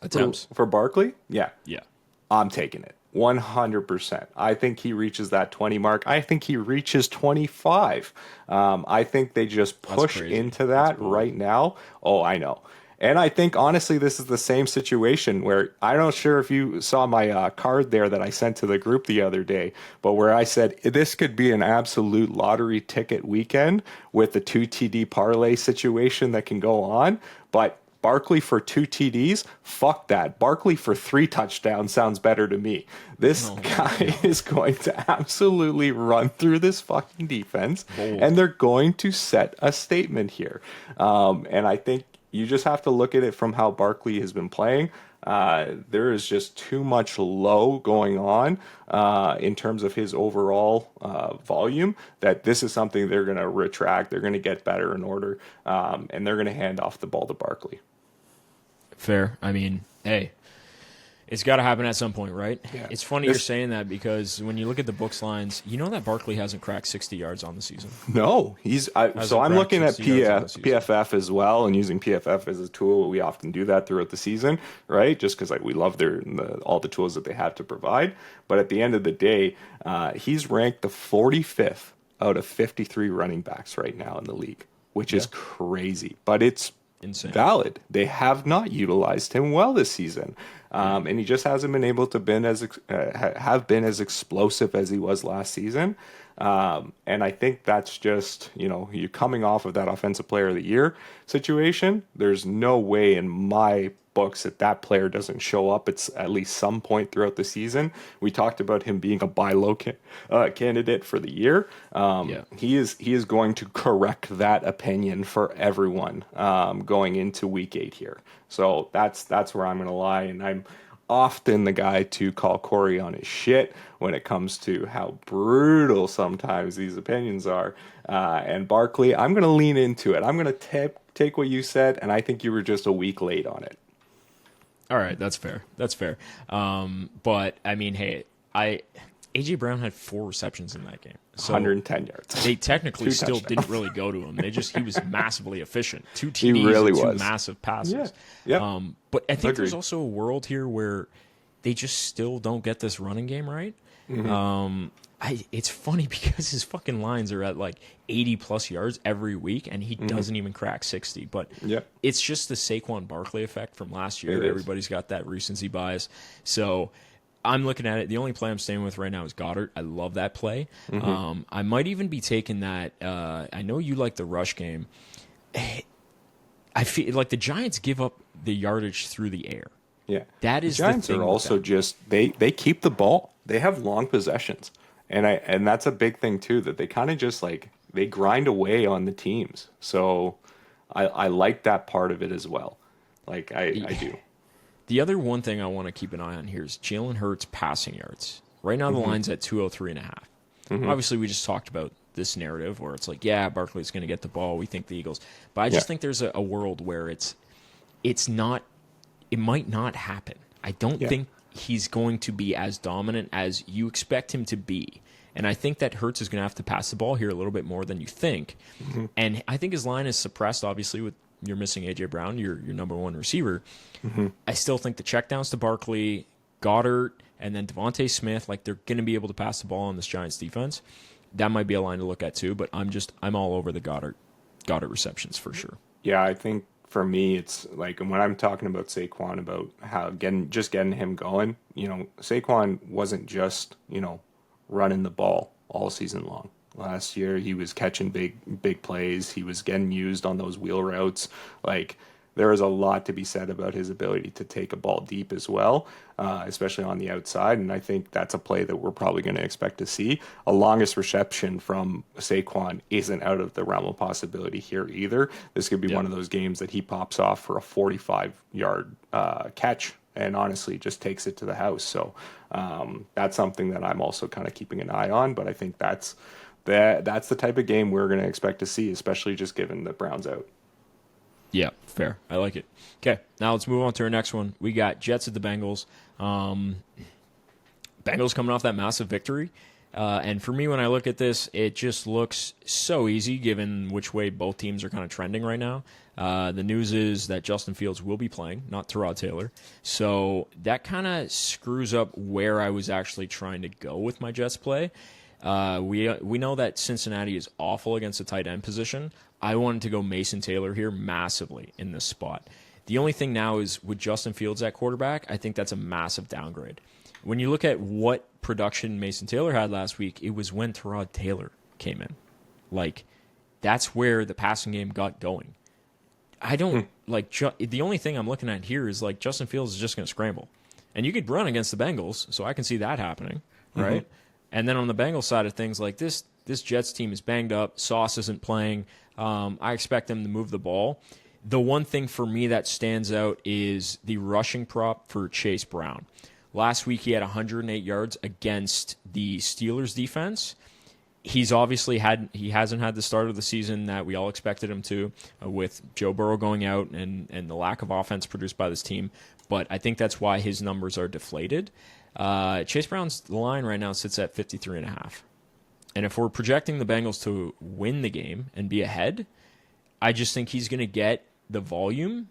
Attempts. For Barkley? Yeah. I'm taking it. 100%. I think he reaches that 20 mark. I think he reaches 25. I think they just push into that right now. Oh, I know. And I think, honestly, this is the same situation where I'm not sure if you saw my card there that I sent to the group the other day, but where I said this could be an absolute lottery ticket weekend with the 2 TD parlay situation that can go on. But Barkley for 2 TDs? Fuck that. Barkley for 3 touchdowns sounds better to me. This guy is going to absolutely run through this fucking defense, and they're going to set a statement here. And I think you just have to look at it from how Barkley has been playing. There is just too much low going on in terms of his overall volume that this is something they're going to retract. They're going to get better in order, and they're going to hand off the ball to Barkley. Fair. I mean, Hey, it's got to happen at some point, right? Yeah. It's funny you're saying that because when you look at the books lines, you know that Barkley hasn't cracked 60 yards on the season. No, so I'm looking at 60 yards on the season. PFF as well, and using PFF as a tool. We often do that throughout the season, right? Just because we love all the tools that they have to provide. But at the end of the day, he's ranked the 45th out of 53 running backs right now in the league, which is crazy. But it's Insane. valid. They have not utilized him well this season, and he just hasn't been able to have been as explosive as he was last season. And I think that's just, you're coming off of that Offensive Player of the Year situation. There's no way in my books that player doesn't show up at least some point throughout the season. We talked about him being a buy low candidate for the year. He is going to correct that opinion for everyone going into week 8 here. So that's where I'm going to lie, and I'm often the guy to call Corey on his shit when it comes to how brutal sometimes these opinions are. And Barkley, I'm going to lean into it. I'm going to take what you said, and I think you were just a week late on it. All right, that's fair. But I mean, hey, AJ Brown had 4 receptions in that game, so 110 yards. They technically still didn't really go to him. He was massively efficient. 2 TDs, he really and 2 was. massive passes. Yeah. But I think Agreed. there's also a world here where they just still don't get this running game right. Mm-hmm. It's funny because his fucking lines are at 80 plus yards every week, and he doesn't even crack 60. But it's just the Saquon Barkley effect from last year. Everybody's got that recency bias. So I'm looking at it. The only play I'm staying with right now is Goddard. I love that play. I might even be taking that. I know you like the rush game. I feel like the Giants give up the yardage through the air. Yeah, that is the Giants the thing are also just they keep the ball. They have long possessions, and that's a big thing too. That they kind of just they grind away on the teams. So I like that part of it as well. I do. The other one thing I want to keep an eye on here is Jalen Hurts passing yards. Right now the line's at 203.5. Obviously, we just talked about this narrative where it's Barkley's going to get the ball. We think the Eagles, but I just think there's a world where it's not. It might not happen. I don't think he's going to be as dominant as you expect him to be. And I think that Hurts is going to have to pass the ball here a little bit more than you think. And I think his line is suppressed, obviously, with you're missing A.J. Brown, your number one receiver. I still think the checkdowns to Barkley, Goddard, and then Devontae Smith, they're going to be able to pass the ball on this Giants defense. That might be a line to look at too, but I'm all over the Goddard receptions for sure. Yeah, I think for me, it's when I'm talking about Saquon, about how getting him going, Saquon wasn't just, running the ball all season long. Last year, he was catching big plays. He was getting used on those wheel routes. There is a lot to be said about his ability to take a ball deep as well, especially on the outside. And I think that's a play that we're probably going to expect to see. A longest reception from Saquon isn't out of the realm of possibility here either. This could be one of those games that he pops off for a 45-yard catch and honestly just takes it to the house. So that's something that I'm also kind of keeping an eye on. But I think that's the type of game we're going to expect to see, especially just given the Browns out. Yeah, fair. I like it. Okay, now let's move on to our next one. We got Jets at the Bengals. Bengals coming off that massive victory. And for me, when I look at this, it just looks so easy given which way both teams are kind of trending right now. The news is that Justin Fields will be playing, not Tyrod Taylor. So that kind of screws up where I was actually trying to go with my Jets play. We know that Cincinnati is awful against the tight end position. I wanted to go Mason Taylor here massively in this spot. The only thing now is with Justin Fields at quarterback, I think that's a massive downgrade. When you look at what production Mason Taylor had last week, it was when Tyrod Taylor came in. That's where the passing game got going. I don't the only thing I'm looking at here is Justin Fields is just going to scramble. And you could run against the Bengals, so I can see that happening, right? And then on the Bengals side of things, this Jets team is banged up. Sauce isn't playing. I expect them to move the ball. The one thing for me that stands out is the rushing prop for Chase Brown. Last week he had 108 yards against the Steelers defense. He's obviously he hasn't had the start of the season that we all expected him to, with Joe Burrow going out and the lack of offense produced by this team. But I think that's why his numbers are deflated. Chase Brown's line right now sits at 53.5. And if we're projecting the Bengals to win the game and be ahead, I just think he's going to get the volume,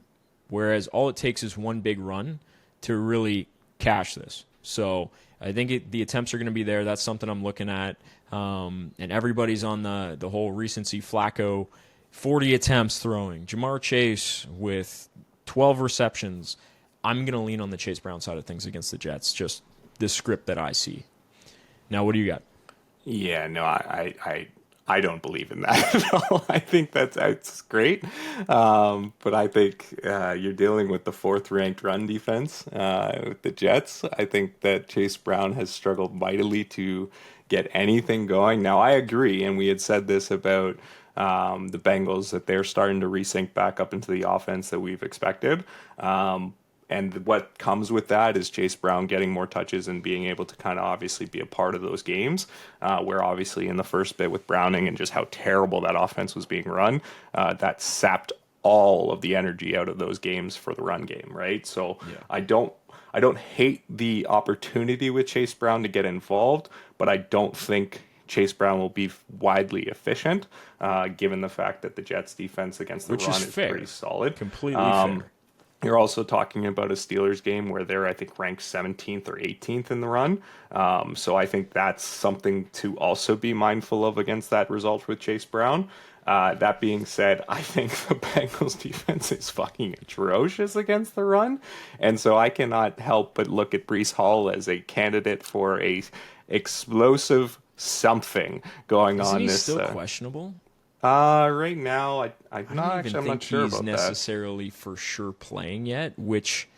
whereas all it takes is one big run to really cash this. So I think the attempts are going to be there. That's something I'm looking at. And everybody's on the whole recency. Flacco, 40 attempts throwing. Jamar Chase with 12 receptions. I'm going to lean on the Chase Brown side of things against the Jets, just the script that I see. Now, what do you got? Yeah, no, I don't believe in that at all. I think that's great. But I think you're dealing with the fourth-ranked run defense with the Jets. I think that Chase Brown has struggled mightily to get anything going. Now, I agree, and we had said this about the Bengals, that they're starting to resync back up into the offense that we've expected. And what comes with that is Chase Brown getting more touches and being able to kind of obviously be a part of those games, where obviously in the first bit with Browning and just how terrible that offense was being run, that sapped all of the energy out of those games for the run game, right? So yeah. I don't hate the opportunity with Chase Brown to get involved, but I don't think Chase Brown will be widely efficient, given the fact that the Jets defense against the run is pretty solid. Completely fair. You're also talking about a Steelers game where they're, I think, ranked 17th or 18th in the run. So I think that's something to also be mindful of against that result with Chase Brown. That being said, I think the Bengals defense is fucking atrocious against the run. And so I cannot help but look at Breece Hall as a candidate for a explosive something going on. Isn't he this still questionable? Right now, I'm not sure he's about necessarily that. for sure playing yet, which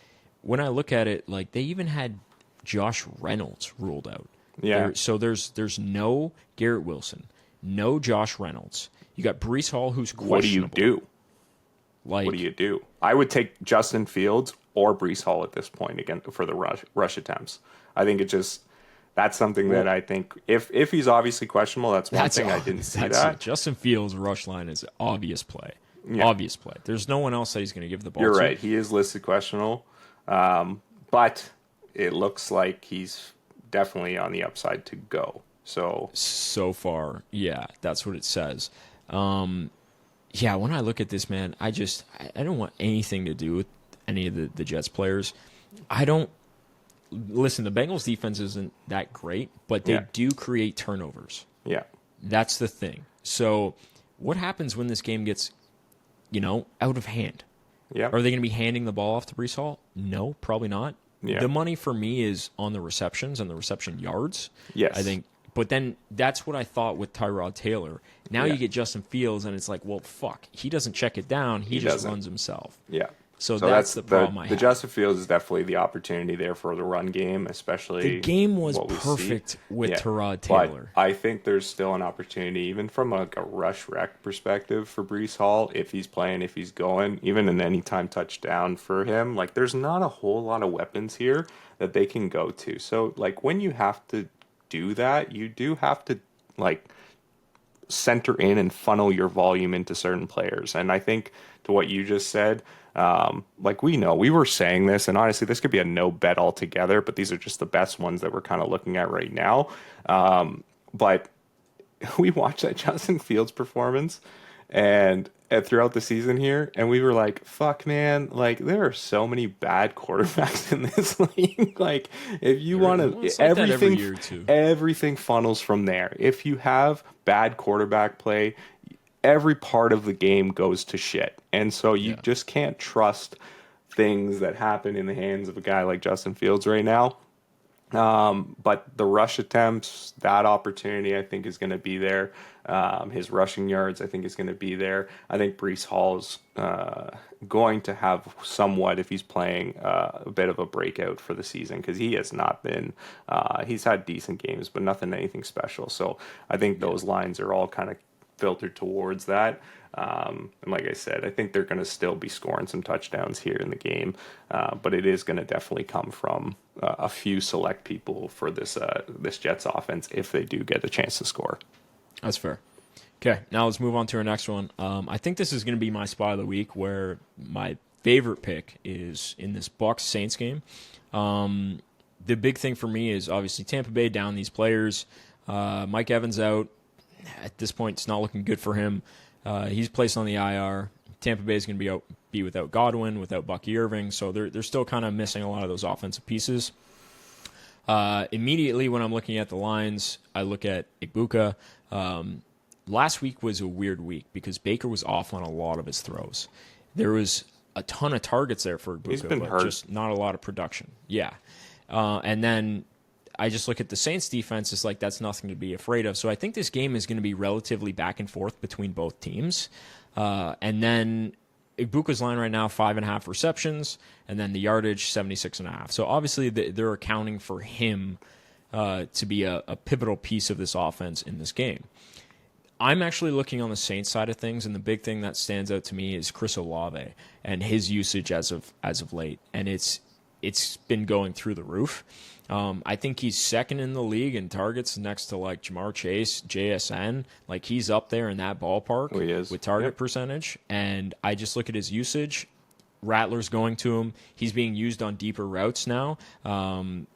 when I look at it, like they even had Josh Reynolds ruled out. Yeah. So there's no Garrett Wilson, no Josh Reynolds. You got Breece Hall, who's questionable. What do you do? I would take Justin Fields or Breece Hall at this point again for the rush attempts. I think that's something that I think, if he's obviously questionable, that's one thing. I didn't see that. Justin Fields' rush line is obvious play. Yeah. Obvious play. There's no one else that he's going to give the ball to. You're right. He is listed questionable. But it looks like he's definitely on the upside to go. So far, yeah, that's what it says. Yeah, when I look at this, man, I don't want anything to do with any of the Jets players. Listen, the Bengals defense isn't that great, but they do create turnovers. Yeah. That's the thing. So what happens when this game gets, out of hand? Yeah. Are they going to be handing the ball off to Breece Hall? No, probably not. Yeah. The money for me is on the receptions and the reception yards. Yes. I think. But then that's what I thought with Tyrod Taylor. Now you get Justin Fields, and it's like, well, fuck. He doesn't check it down. He just runs himself. Yeah. So that's the problem I have. The Justin Fields is definitely the opportunity there for the run game, especially. The game was perfect with Tyrod Taylor. But I think there's still an opportunity, even from a rush rec perspective for Breece Hall, if he's playing, if he's going, even an anytime touchdown for him. Like, there's not a whole lot of weapons here that they can go to. So, like, when you have to do that, you do have to, like, center in and funnel your volume into certain players. And I think to what you just said, we were saying this, and honestly, this could be a no bet altogether, but these are just the best ones that we're kind of looking at right now. But we watched that Justin Fields performance and throughout the season here, and we were like, fuck, man, like, there are so many bad quarterbacks in this league. Like, if you want to, everything funnels from there. If you have bad quarterback play, every part of the game goes to shit. And so you just can't trust things that happen in the hands of a guy like Justin Fields right now. But the rush attempts, that opportunity, I think, is going to be there. His rushing yards, I think, is going to be there. I think Breece Hall is going to have somewhat, if he's playing, a bit of a breakout for the season, because he has not been. He's had decent games, but anything special. So I think those lines are all kind of filtered towards that. And like I said, I think they're going to still be scoring some touchdowns here in the game, but it is going to definitely come from a few select people for this Jets offense if they do get a chance to score. That's fair. Okay, now let's move on to our next one. I think this is going to be my spot of the week, where my favorite pick is in this Bucks Saints game. The big thing for me is obviously Tampa Bay down these players. Mike Evans out. At this point, it's not looking good for him. He's placed on the IR. Tampa Bay is going to be without Godwin, without Bucky Irving, so they're still kind of missing a lot of those offensive pieces. Immediately when I'm looking at the lines, I look at Ibuka. Last week was a weird week because Baker was off on a lot of his throws. There was a ton of targets there for Ibuka, He's been but hurt. just not a lot of production. Yeah. And then I just look at the Saints defense. It's like that's nothing to be afraid of. So I think this game is going to be relatively back and forth between both teams. And then Ibuka's line right now, 5.5 receptions, and then the yardage, 76.5. So obviously they're accounting for him to be a pivotal piece of this offense in this game. I'm actually looking on the Saints side of things, and the big thing that stands out to me is Chris Olave and his usage as of late, and it's been going through the roof. I think he's second in the league in targets next to like Jamar Chase, JSN. Like he's up there in that ballpark with target percentage. And I just look at his usage. Rattler's going to him. He's being used on deeper routes now. And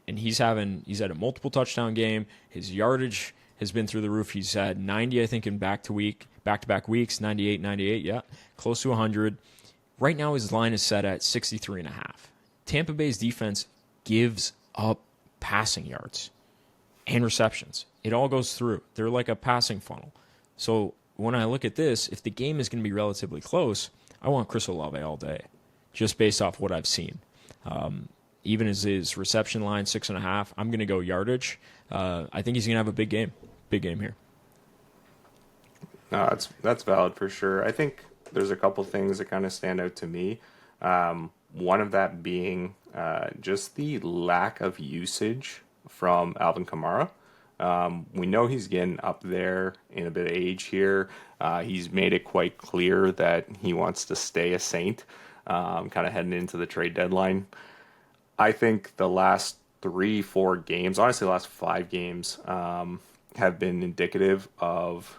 he's had a multiple touchdown game. His yardage has been through the roof. He's had 90, I think, in back-to-back weeks, 98, yeah, close to 100. Right now his line is set at 63.5. Tampa Bay's defense gives up passing yards and receptions. It all goes through. They're like a passing funnel. So when I look at this, if the game is going to be relatively close, I want Chris Olave all day, just based off what I've seen. Even as his reception line, 6.5, I'm going to go yardage. I think he's going to have a big game. Big game here. No, that's valid for sure. I think there's a couple things that kind of stand out to me. One of that being just the lack of usage from Alvin Kamara. We know he's getting up there in a bit of age here. He's made it quite clear that he wants to stay a Saint, kind of heading into the trade deadline. I think the last 3-4 games, honestly the last 5 games, have been indicative of,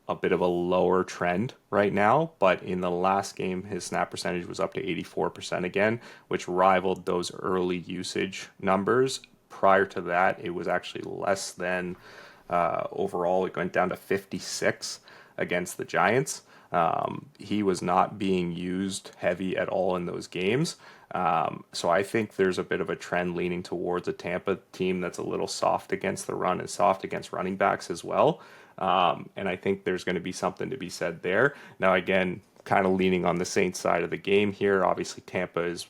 a bit of a lower trend right now, but in the last game, his snap percentage was up to 84% again, which rivaled those early usage numbers. Prior to that, it was actually less than overall. It went down to 56 against the Giants. He was not being used heavy at all in those games. So I think there's a bit of a trend leaning towards a Tampa team that's a little soft against the run and soft against running backs as well. And I think there's going to be something to be said there. Now, again, kind of leaning on the Saints side of the game here. Obviously, Tampa is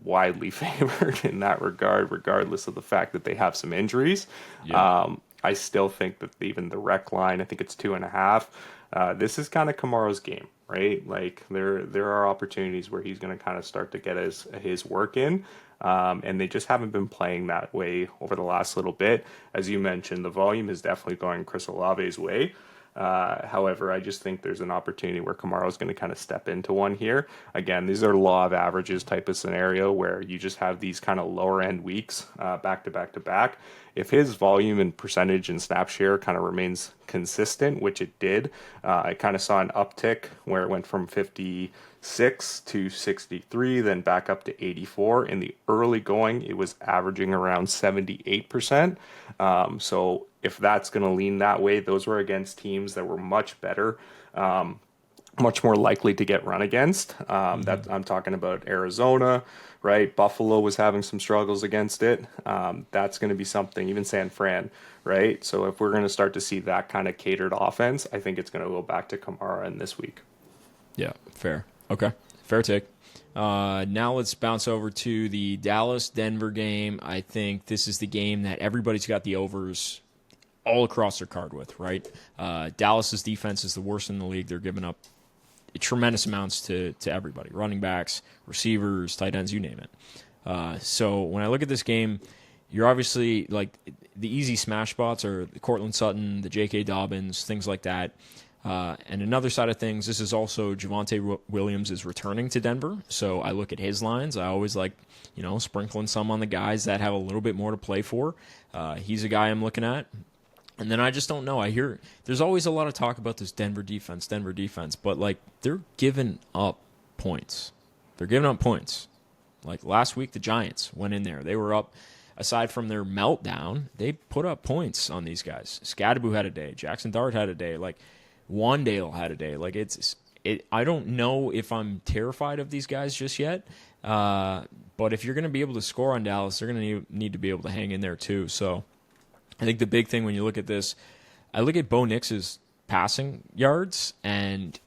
widely favored in that regard, regardless of the fact that they have some injuries. Yeah. I still think that even the rec line, I think it's 2.5. This is kind of Kamara's game, right? Like there are opportunities where he's going to kind of start to get his work in. And they just haven't been playing that way over the last little bit. As you mentioned, the volume is definitely going Chris Olave's way. However, I just think there's an opportunity where Kamara is going to kind of step into one here. Again, these are law of averages type of scenario where you just have these kind of lower end weeks back to back to back. If his volume and percentage and snap share kind of remains consistent, which it did, I kind of saw an uptick where it went from 56 to 63, then back up to 84. In the early going, it was averaging around 78%. So if that's going to lean that way, those were against teams that were much better, much more likely to get run against. That I'm talking about Arizona, right? Buffalo was having some struggles against it. That's going to be something, even San Fran, right? So if we're going to start to see that kind of catered offense, I think it's going to go back to Kamara in this week. Yeah, fair. Okay, fair take. Now let's bounce over to the Dallas-Denver game. I think this is the game that everybody's got the overs all across their card with, right? Dallas's defense is the worst in the league. They're giving up tremendous amounts to everybody, running backs, receivers, tight ends, you name it. So when I look at this game, you're obviously like the easy smash spots are the Cortland Sutton, the J.K. Dobbins, things like that. And another side of things, this is also Javonte Williams is returning to Denver. So I look at his lines. I always like, sprinkling some on the guys that have a little bit more to play for. He's a guy I'm looking at. And then I just don't know. I hear there's always a lot of talk about this Denver defense, but like they're giving up points. They're giving up points. Like last week, the Giants went in there. They were up. Aside from their meltdown, they put up points on these guys. Scadaboo had a day. Jackson Dart had a day. Like Wandale had a day. Like I don't know if I'm terrified of these guys just yet. But if you're going to be able to score on Dallas, they're going to need to be able to hang in there too. So I think the big thing when you look at this, I look at Bo Nix's passing yards, and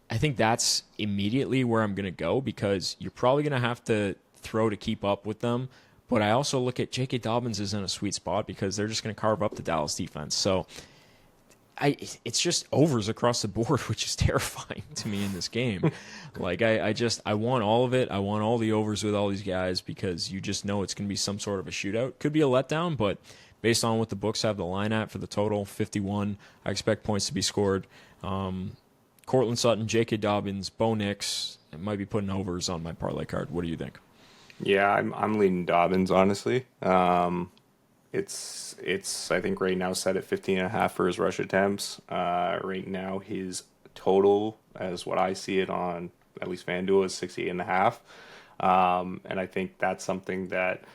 I think that's immediately where I'm going to go because you're probably going to have to throw to keep up with them. But I also look at J.K. Dobbins is in a sweet spot because they're just going to carve up the Dallas defense. So it's just overs across the board, which is terrifying to me in this game. Like I want all of it. I want all the overs with all these guys because you just know it's going to be some sort of a shootout. Could be a letdown, but based on what the books have the line at for the total, 51, I expect points to be scored. Cortland Sutton, J.K. Dobbins, Bo Nix, I might be putting overs on my parlay card. What do you think? Yeah, I'm leaning Dobbins, honestly. It's I think right now set at 15.5 for his rush attempts. Right now his total, as what I see it on at least FanDuel, is 68.5. And I think that's something that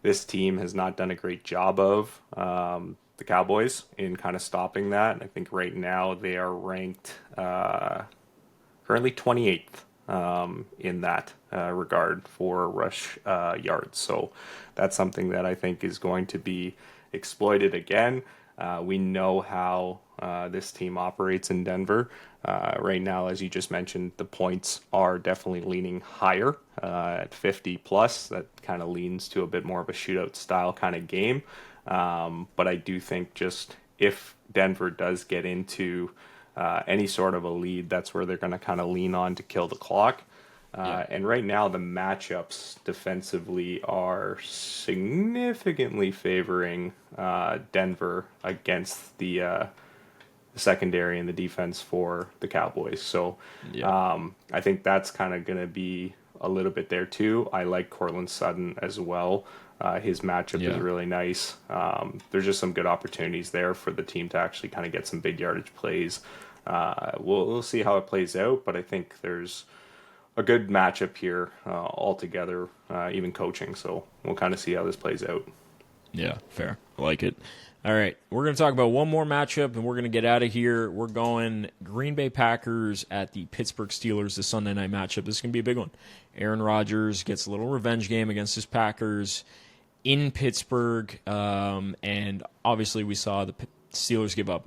this team has not done a great job of, the Cowboys, in kind of stopping that. I think right now they are ranked currently 28th in that regard for rush yards. So that's something that I think is going to be exploited again. We know how this team operates in Denver. Right now, as you just mentioned, the points are definitely leaning higher at 50 plus. That kind of leans to a bit more of a shootout style kind of game. But I do think just if Denver does get into any sort of a lead, that's where they're going to kind of lean on to kill the clock. And right now, the matchups defensively are significantly favoring Denver against the secondary and the defense for the Cowboys. So I think that's kind of going to be a little bit there too. I like Cortland Sutton as well. His matchup is really nice. There's just some good opportunities there for the team to actually kind of get some big yardage plays. We'll see how it plays out, but I think there's a good matchup here altogether, even coaching. So we'll kind of see how this plays out. Yeah, fair. I like it. All right, we're going to talk about one more matchup, and we're going to get out of here. We're going Green Bay Packers at the Pittsburgh Steelers, the Sunday night matchup. This is going to be a big one. Aaron Rodgers gets a little revenge game against his Packers in Pittsburgh, and obviously we saw the Steelers give up,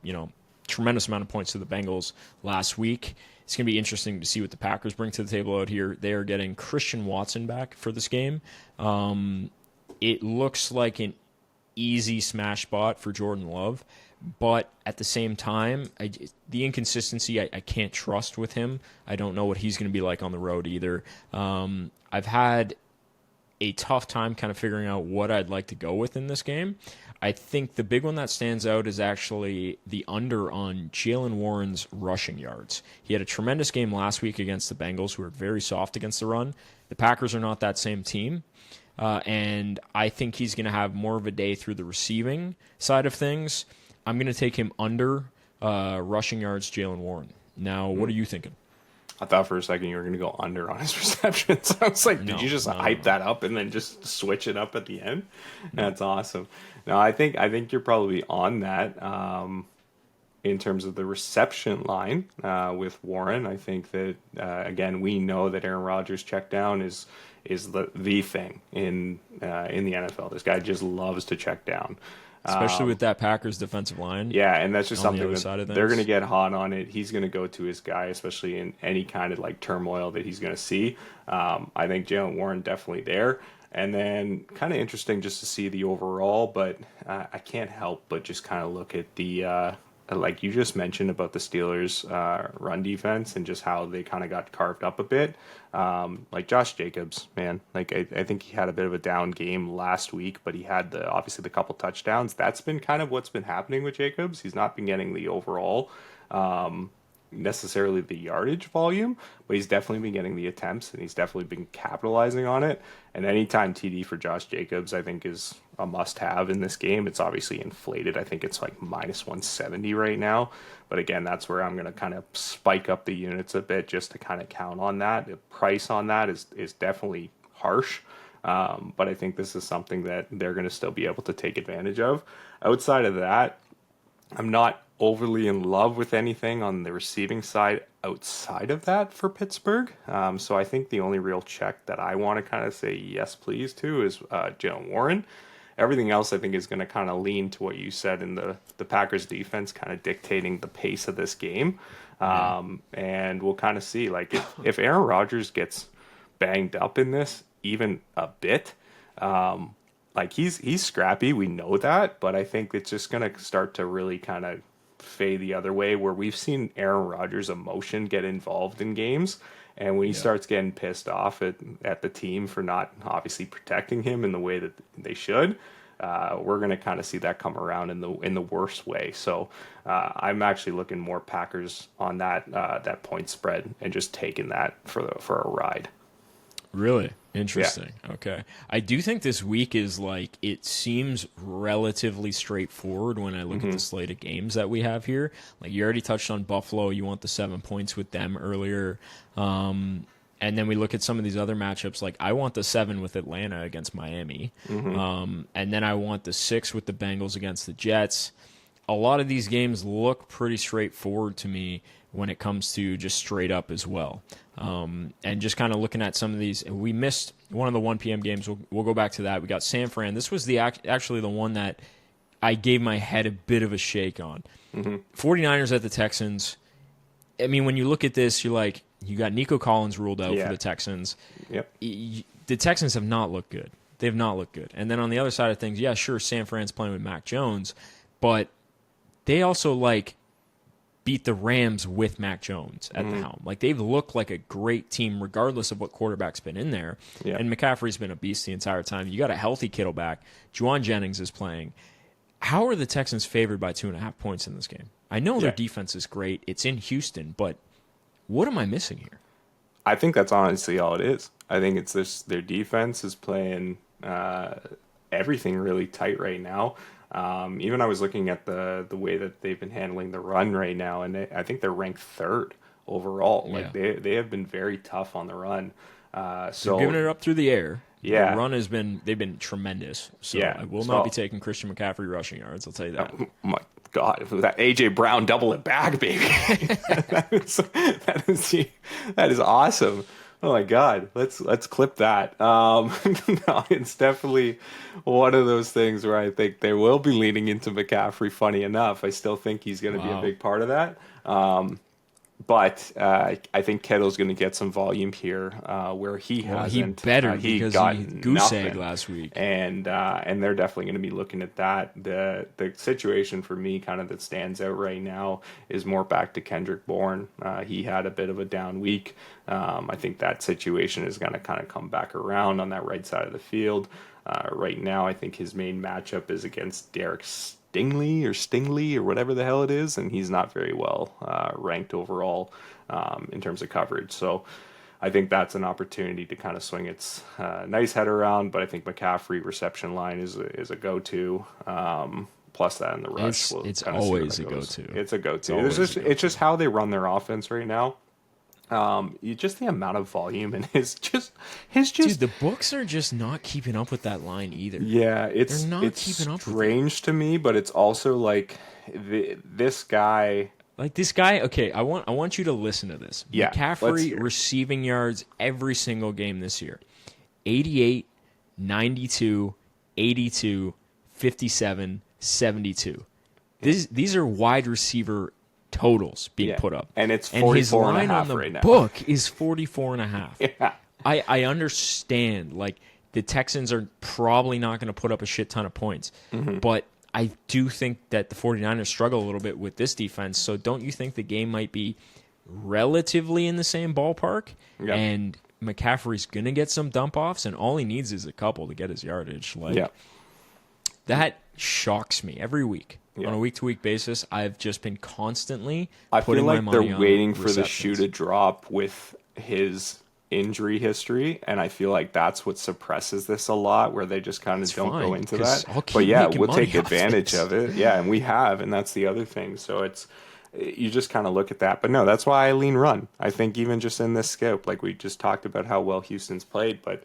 tremendous amount of points to the Bengals last week. It's going to be interesting to see what the Packers bring to the table out here. They are getting Christian Watson back for this game. It looks like an easy smash spot for Jordan Love, but at the same time, the inconsistency I can't trust with him. I don't know what he's going to be like on the road either. I've had a tough time kind of figuring out what I'd like to go with in this game. I think the big one that stands out is actually the under on Jalen Warren's rushing yards. He had a tremendous game last week against the Bengals, who are very soft against the run. The Packers are not that same team. And I think he's going to have more of a day through the receiving side of things. I'm going to take him under rushing yards, Jalen Warren. Now, what are you thinking? I thought for a second you were going to go under on his receptions. I was like, did you just hype that up and then just switch it up at the end? That's awesome. No, I think you're probably on that in terms of the reception line with Warren. I think that, again, we know that Aaron Rodgers' check down is the thing in the NFL. This guy just loves to check down. Especially with that Packers defensive line. Yeah, and that's just something that they're going to get hot on it. He's going to go to his guy, especially in any kind of like turmoil that he's going to see. I think Jalen Warren definitely there. And then kind of interesting just to see the overall, but I can't help but just kind of look at the, like you just mentioned about the Steelers' run defense and just how they kind of got carved up a bit. Like Josh Jacobs, man, like I think he had a bit of a down game last week, but he had obviously the couple touchdowns. That's been kind of what's been happening with Jacobs. He's not been getting the overall necessarily the yardage volume, but he's definitely been getting the attempts and he's definitely been capitalizing on it. And anytime TD for Josh Jacobs, I think, is a must-have in this game. It's obviously inflated. I think it's like minus 170 right now. But again, that's where I'm going to kind of spike up the units a bit just to kind of count on that. The price on that is definitely harsh. But I think this is something that they're going to still be able to take advantage of. Outside of that, I'm not overly in love with anything on the receiving side outside of that for Pittsburgh. So I think the only real check that I want to kind of say yes, please to is Jalen Warren. Everything else I think is going to kind of lean to what you said in the Packers defense kind of dictating the pace of this game. And we'll kind of see, like, if Aaron Rodgers gets banged up in this even a bit, like he's scrappy, we know that, but I think it's just going to start to really kind of fade the other way, where we've seen Aaron Rodgers' emotion get involved in games, and when he starts getting pissed off at the team for not obviously protecting him in the way that they should, we're going to kind of see that come around in the worst way. So I'm actually looking more Packers on that point spread and just taking that for a ride. Really? Interesting. Yeah. Okay. I do think this week is like, it seems relatively straightforward when I look at the slate of games that we have here. Like, you already touched on Buffalo. You want the 7 points with them earlier. And then we look at some of these other matchups. Like, I want the 7 with Atlanta against Miami. And then I want the 6 with the Bengals against the Jets. A lot of these games look pretty straightforward to me when it comes to just straight up as well. And just kind of looking at some of these, we missed one of the 1 p.m. games. We'll go back to that. We got San Fran. This was actually the one that I gave my head a bit of a shake on. 49ers at the Texans. I mean, when you look at this, you're like, you got Nico Collins ruled out for the Texans. Yep. The Texans have not looked good. They have not looked good. And then on the other side of things, yeah, sure, San Fran's playing with Mac Jones, but they also, like, beat the Rams with Mac Jones at the helm. Like, they've looked like a great team regardless of what quarterback's been in there. Yeah. And McCaffrey's been a beast the entire time. You got a healthy Kittle back. Juwan Jennings is playing. How are the Texans favored by 2.5 points in this game? I know their defense is great. It's in Houston, but what am I missing here? I think that's honestly all it is. I think it's this, their defense is playing everything really tight right now. Even I was looking at the way that they've been handling the run right now, and I think they're ranked 3rd overall. Like, they have been very tough on the run. So they're giving it up through the air. Yeah, the run they've been tremendous. So I will not be taking Christian McCaffrey rushing yards. I'll tell you that. Oh my God, that AJ Brown double it back, baby. that is awesome. Oh my God, let's clip that. No, it's definitely one of those things where I think they will be leaning into McCaffrey. Funny enough, I still think he's going to be a big part of that. But I think Kittle's going to get some volume here where he hasn't. He got goose egg last week, and they're definitely going to be looking at that. The situation for me, kind of that stands out right now, is more back to Kendrick Bourne. He had a bit of a down week. I think that situation is going to kind of come back around on that right side of the field. Right now, I think his main matchup is against Derek Stingley or whatever the hell it is, and he's not very well ranked overall in terms of coverage. So I think that's an opportunity to kind of swing its nice head around, but I think McCaffrey reception line is a go-to. Plus that in the rush. It's always a go-to. It's a go-to. It's just how they run their offense right now. Just the amount of volume and his just dude, the books are just not keeping up with that line either. Yeah, it's keeping up. Strange to me, but it's also like this guy. Okay, I want you to listen to this. Yeah, McCaffrey receiving yards every single game this year: 88, 92, 82, 57, 72. These are wide receiver totals being put up, and it's 44 and a half right now. His line on the book is 44 and a half. Yeah. I understand, like, the Texans are probably not going to put up a shit ton of points, but I do think that the 49ers struggle a little bit with this defense. So don't you think the game might be relatively in the same ballpark? Yep. And McCaffrey's going to get some dump-offs, and all he needs is a couple to get his yardage. That shocks me every week. on Yeah. a week-to-week basis, I've just been constantly I feel putting my like they're money on waiting for the shoe receptions. to drop with his injury history, and I feel like that's what suppresses this a lot, where they just kind It's of don't go fine into because that. I'll But keep yeah, making we'll take money off advantage this. of it. Yeah, and we have, and that's the other thing. So it's you just kind of look at that. But no, that's why I lean run. I think even just in this scope, like we just talked about how well Houston's played, but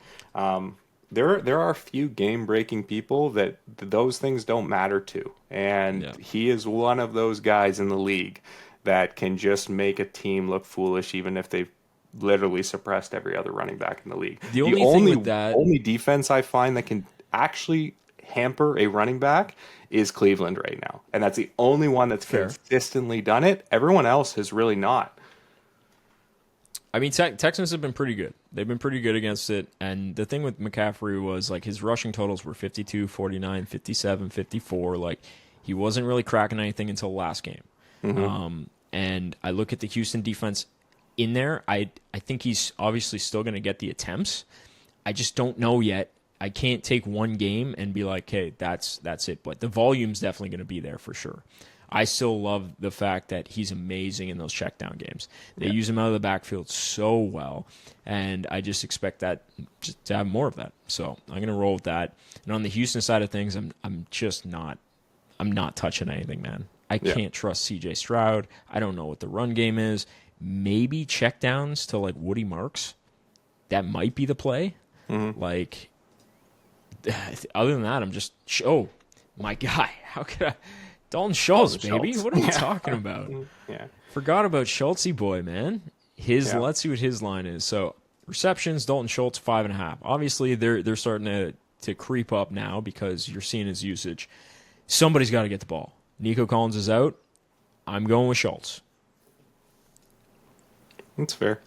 there are a few game breaking people that those things don't matter to, and Yeah. he is one of those guys in the league that can just make a team look foolish, even if they've literally suppressed every other running back in the league. The The only thing with only that, only defense I find that can actually hamper a running back is Cleveland right now, and that's the only one that's fair. consistently done it. Everyone else has really not. I mean, Texans have been pretty good. They've been pretty good against it. And the thing with McCaffrey was like his rushing totals were 52, 49, 57, 54. Like he wasn't really cracking anything until last game. And I look at the Houston defense in there. I think he's obviously still going to get the attempts. I just don't know yet. I can't take one game and be like, hey, that's it. But the volume's definitely going to be there for sure. I still love the fact that he's amazing in those check down games. They use him out of the backfield so well, and I just expect that just to have more of that. So I'm going to roll with that. And on the Houston side of things, I'm just not touching anything, man. I can't trust C.J. Stroud. I don't know what the run game is. Maybe check downs to like Woody Marks. That might be the play. Like, other than that, I'm just my guy. How could I? Dalton Schultz, baby. Schultz. What are you talking about? Yeah. Forgot about Schultzy boy, man. Let's see what his line is. So receptions, Dalton Schultz 5.5. Obviously, they're starting to creep up now because you're seeing his usage. Somebody's got to get the ball. Nico Collins is out. I'm going with Schultz. That's fair.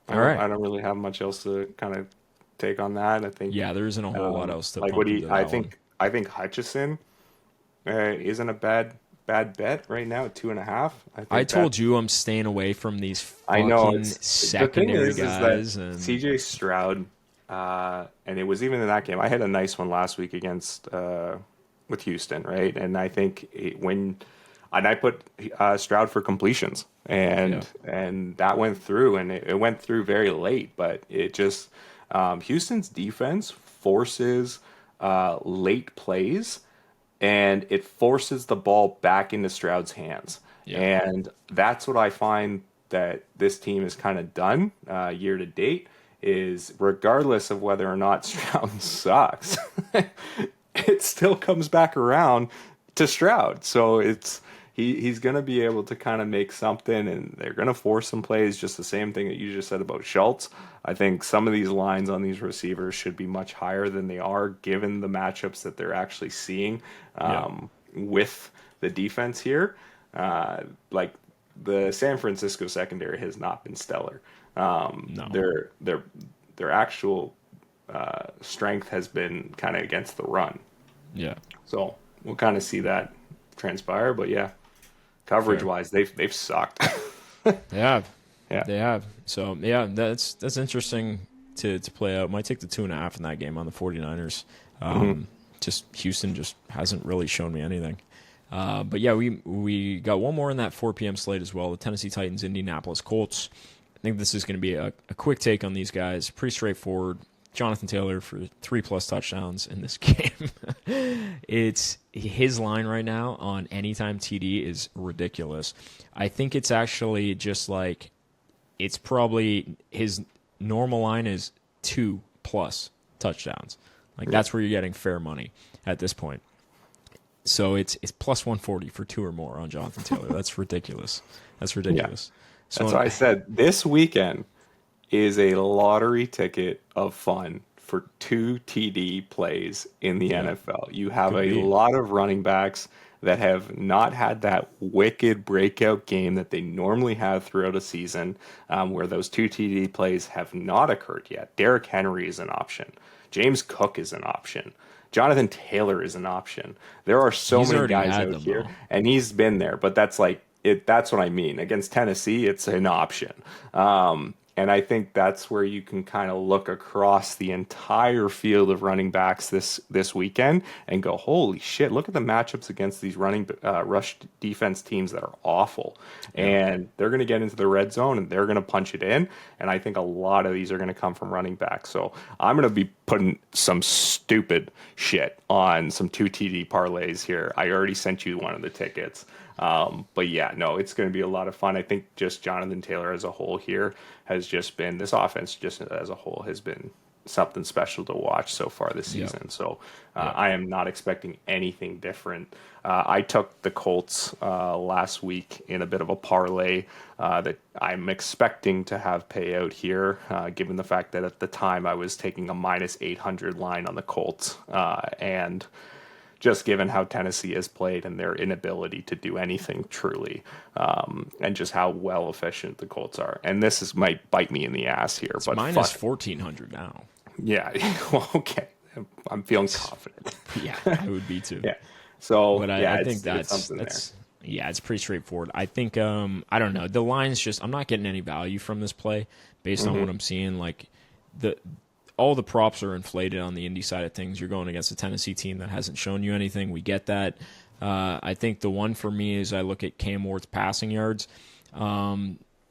All right. I don't really have much else to kind of take on that. I think Yeah, there isn't a whole lot else to like pump into I that one. think Hutchison isn't a bad bet right now at 2.5. I told you I'm staying away from these I know fucking secondary the thing guys. is that And CJ Stroud, and it was even in that game. I had a nice one last week against with Houston, right? And I think I put Stroud for completions, and that went through, and it went through very late, but it just Houston's defense forces late plays, and it forces the ball back into Stroud's hands. Yeah. And that's what I find that this team has kind of done year to date is regardless of whether or not Stroud sucks, it still comes back around to Stroud. So he's going to be able to kind of make something, and they're going to force some plays, just the same thing that you just said about Schultz. I think some of these lines on these receivers should be much higher than they are given the matchups that they're actually seeing with the defense here. Like the San Francisco secondary has not been stellar. No. Their actual strength has been kind of against the run. Yeah. So we'll kind of see that transpire. But yeah, coverage wise, they've sucked. They have. Yeah. They have. So yeah, that's interesting to play out. Might take the 2.5 in that game on the 49ers. Just Houston just hasn't really shown me anything. But yeah, we got one more in that 4 p.m. slate as well. The Tennessee Titans, Indianapolis Colts. I think this is going to be a quick take on these guys. Pretty straightforward. Jonathan Taylor for 3+ touchdowns in this game. It's his line right now on anytime TD is ridiculous. I think it's actually just like it's probably his normal line is 2+ touchdowns. Like that's where you're getting fair money at this point. So it's plus 140 for 2 or more on Jonathan Taylor. That's ridiculous. That's ridiculous. Yeah. So That's why I said this weekend is a lottery ticket of fun for 2 TD plays in the NFL. You have Could a be. lot of running backs that have not had that wicked breakout game that they normally have throughout a season, where those 2 TD plays have not occurred yet. Derrick Henry is an option. James Cook is an option. Jonathan Taylor is an option. There are so He's many already guys had out them, here, though. and he's been there. But that's like it. That's what I mean. Against Tennessee, it's an option. And I think that's where you can kind of look across the entire field of running backs this weekend and go, holy shit, look at the matchups against these running rush defense teams that are awful. Yeah. And they're going to get into the red zone and they're going to punch it in. And I think a lot of these are going to come from running backs. So I'm going to be putting some stupid shit on some 2 TD parlays here. I already sent you one of the tickets. But yeah, no, it's going to be a lot of fun. I think just Jonathan Taylor as a whole here has just been, this offense just as a whole has been something special to watch so far this season. Yep. So I am not expecting anything different. I took the Colts last week in a bit of a parlay that I'm expecting to have pay out here, given the fact that at the time I was taking a minus 800 line on the Colts. And just given how Tennessee has played and their inability to do anything truly, and just how well efficient the Colts are. And might bite me in the ass here. It's but minus 1,400 now. Yeah, well, okay. I'm feeling confident. Yeah, I would be too. Yeah. So, but I think that's something there. Yeah, it's pretty straightforward. I think I don't know. The line's just, I'm not getting any value from this play based on what I'm seeing. Like all the props are inflated on the Indy side of things. You're going against a Tennessee team that hasn't shown you anything. We get that. I think the one for me is I look at Cam Ward's passing yards.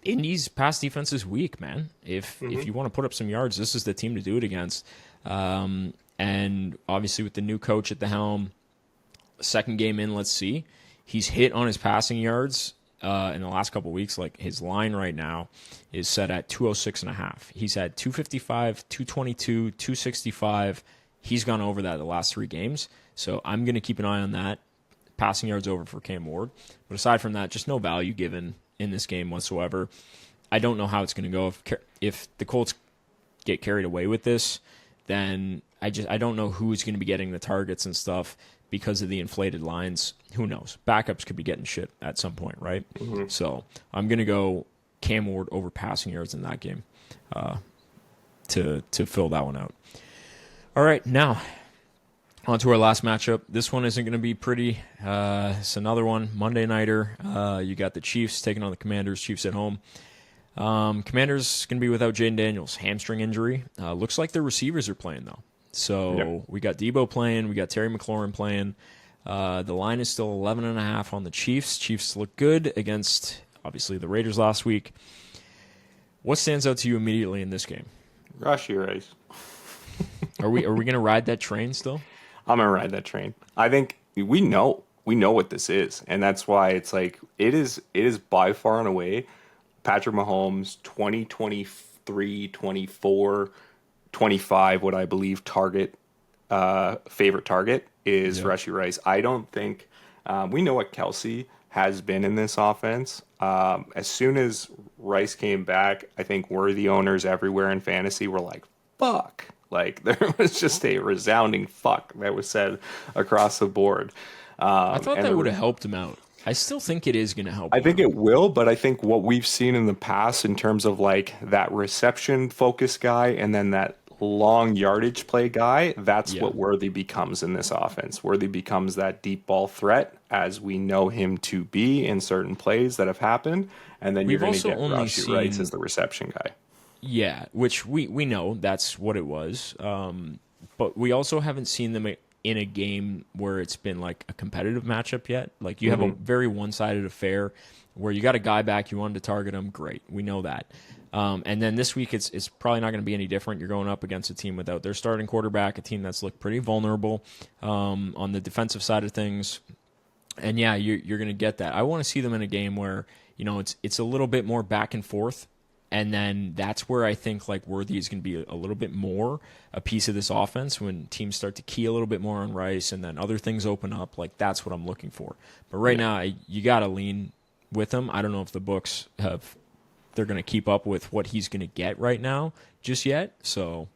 Indy's pass defense is weak, man. If you want to put up some yards, this is the team to do it against. And obviously with the new coach at the helm, second game in, let's see. He's hit on his passing yards in the last couple of weeks. Like his line right now is set at 206.5. He's had 255, 222, 265. He's gone over that the last 3 games. So I'm going to keep an eye on that. Passing yards over for Cam Ward. But aside from that, just no value given in this game whatsoever. I don't know how it's going to go. If the Colts get carried away with this, then I don't know who's going to be getting the targets and stuff because of the inflated lines. Who knows? Backups could be getting shit at some point, right? So I'm going to go Cam Ward over passing yards in that game to fill that one out. All right, now on to our last matchup. This one isn't going to be pretty. It's another one, Monday nighter. You got the Chiefs taking on the Commanders. Chiefs at home. Commanders going to be without Jaden Daniels, hamstring injury. Looks like their receivers are playing though. So we got Debo playing. We got Terry McLaurin playing. The line is still 11.5 on the Chiefs. Chiefs look good against obviously the Raiders last week. What stands out to you immediately in this game? Rushy Rice. Are we going to ride that train still? I'm gonna ride that train. I think we know what this is, and that's why it's like it is by far and away Patrick Mahomes 2023, 24, 25, what I believe favorite target is Rushy Rice. I don't think we know what Kelsey has been in this offense. As soon as Rice came back, I think worthy owners everywhere in fantasy were like, fuck. Like, there was just a resounding fuck that was said across the board. I thought that would have helped him out. I still think it is going to help. I think it will, but I think what we've seen in the past in terms of like that reception focus guy and then that long yardage play guy, that's what Worthy becomes in this offense. Worthy becomes that deep ball threat as we know him to be in certain plays that have happened. And then you're going to get Rashee Rice as the reception guy. Yeah, which we know that's what it was. But we also haven't seen them in a game where it's been like a competitive matchup yet. Like you have a very one-sided affair where you got a guy back, you wanted to target him, great. We know that. And then this week it's probably not going to be any different. You're going up against a team without their starting quarterback, a team that's looked pretty vulnerable on the defensive side of things. And yeah, you're going to get that. I want to see them in a game where, you know, it's a little bit more back and forth. And then that's where I think like Worthy is going to be a little bit more a piece of this offense when teams start to key a little bit more on Rice and then other things open up. Like that's what I'm looking for. But right now, you got to lean with him. I don't know if the books they're going to keep up with what he's going to get right now just yet. So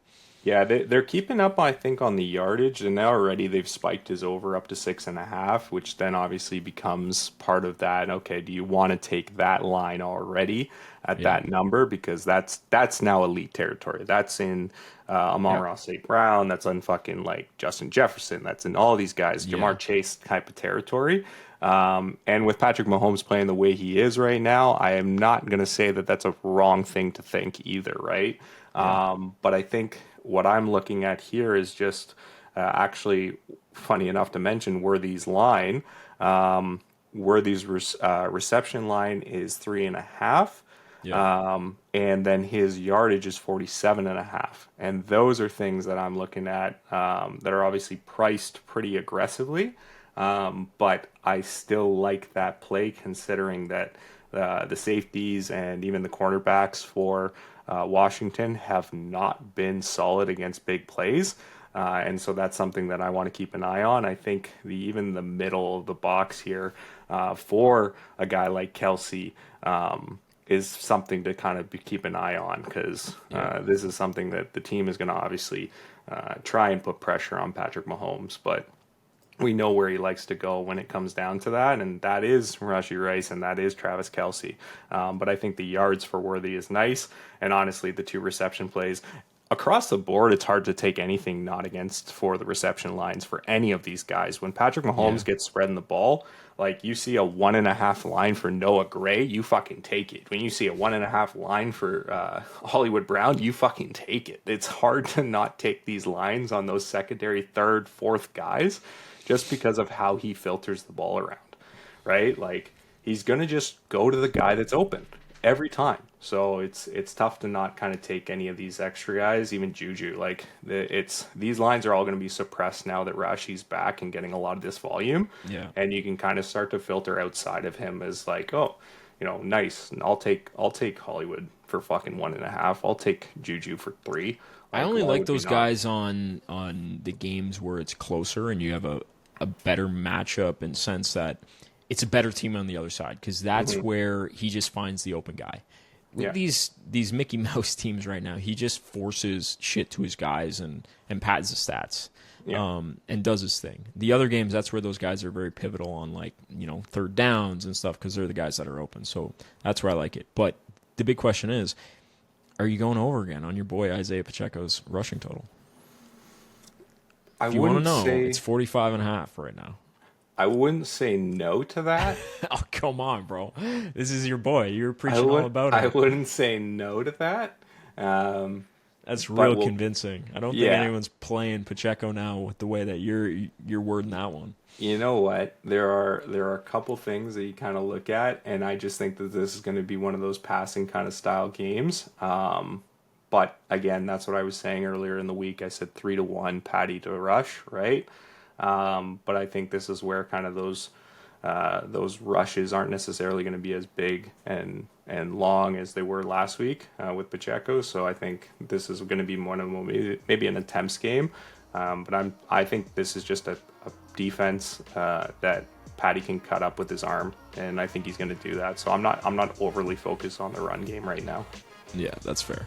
Yeah, they're keeping up, I think, on the yardage, and now already they've spiked his over up to 6.5, which then obviously becomes part of that. Okay, do you want to take that line already at Yeah. that number? Because that's now elite territory. That's in Yeah. Amon-Ra St. Brown. That's on fucking like Justin Jefferson. That's in all these guys, Yeah. Jamar Chase type of territory. And with Patrick Mahomes playing the way he is right now, I am not going to say that that's a wrong thing to think either, right? Yeah. But I think what I'm looking at here is just actually funny enough to mention Worthy's line. Worthy's reception line is 3.5. Yeah. And then his yardage is 47.5. And those are things that I'm looking at that are obviously priced pretty aggressively. But I still like that play considering that the safeties and even the cornerbacks for Washington have not been solid against big plays. And so that's something that I want to keep an eye on. I think even the middle of the box here for a guy like Kelsey is something to kind of keep an eye on because this is something that the team is going to obviously try and put pressure on Patrick Mahomes. But we know where he likes to go when it comes down to that, and that is Rashee Rice and that is Travis Kelce. But I think the yards for Worthy is nice, and honestly, the 2 reception plays across the board, it's hard to take anything not against for the reception lines for any of these guys. When Patrick Mahomes gets spreading the ball, like you see a 1.5 line for Noah Gray, you fucking take it. When you see a 1.5 line for Hollywood Brown, you fucking take it. It's hard to not take these lines on those secondary, third, fourth guys just because of how he filters the ball around, right? Like he's going to just go to the guy that's open every time. So it's tough to not kind of take any of these extra guys, even Juju. Like these lines are all going to be suppressed now that Rashi's back and getting a lot of this volume. Yeah. And you can kind of start to filter outside of him as like, oh, nice. And I'll take Hollywood for fucking 1.5. I'll take Juju for 3. I only like those guys on the games where it's closer and you have a better matchup in sense that it's a better team on the other side because that's where he just finds the open guy. With these Mickey Mouse teams right now, he just forces shit to his guys and pads the stats and does his thing. The other games, that's where those guys are very pivotal on like, third downs and stuff because they're the guys that are open. So that's where I like it. But the big question is, are you going over again on your boy Isaiah Pacheco's rushing total? If you want to know, it's 45.5 right now. I wouldn't say no to that. Oh, come on, bro. This is your boy. You're preaching all about it. I wouldn't say no to that. That's real convincing. I don't think anyone's playing Pacheco now with the way that you're wording that one. You know what? There are a couple things that you kind of look at, and I just think that this is going to be one of those passing kind of style games. But again, that's what I was saying earlier in the week. I said 3-1 Patty to rush, right? But I think this is where kind of those rushes aren't necessarily going to be as big and long as they were last week with Pacheco. So I think this is going to be one of maybe an attempts game. But I think this is just a defense that Patty can cut up with his arm, and I think he's going to do that. So I'm not overly focused on the run game right now. Yeah, that's fair.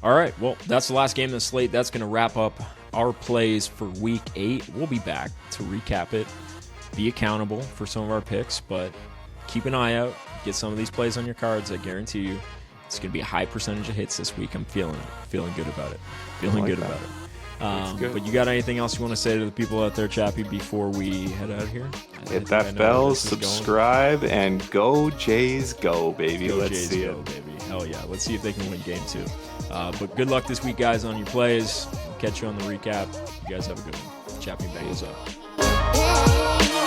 All right, well, that's the last game of the slate. That's going to wrap up our plays for Week 8. We'll be back to recap it, be accountable for some of our picks, but keep an eye out. Get some of these plays on your cards. I guarantee you it's going to be a high percentage of hits this week. I'm feeling good about it. But you got anything else you want to say to the people out there, Chappy, before we head out of here? Hit that bell, subscribe, and go Jays go, baby. Let's see it. Baby. Hell yeah. Let's see if they can win game 2. But good luck this week, guys, on your plays. We'll catch you on the recap. You guys have a good one. Chappy Bengals up.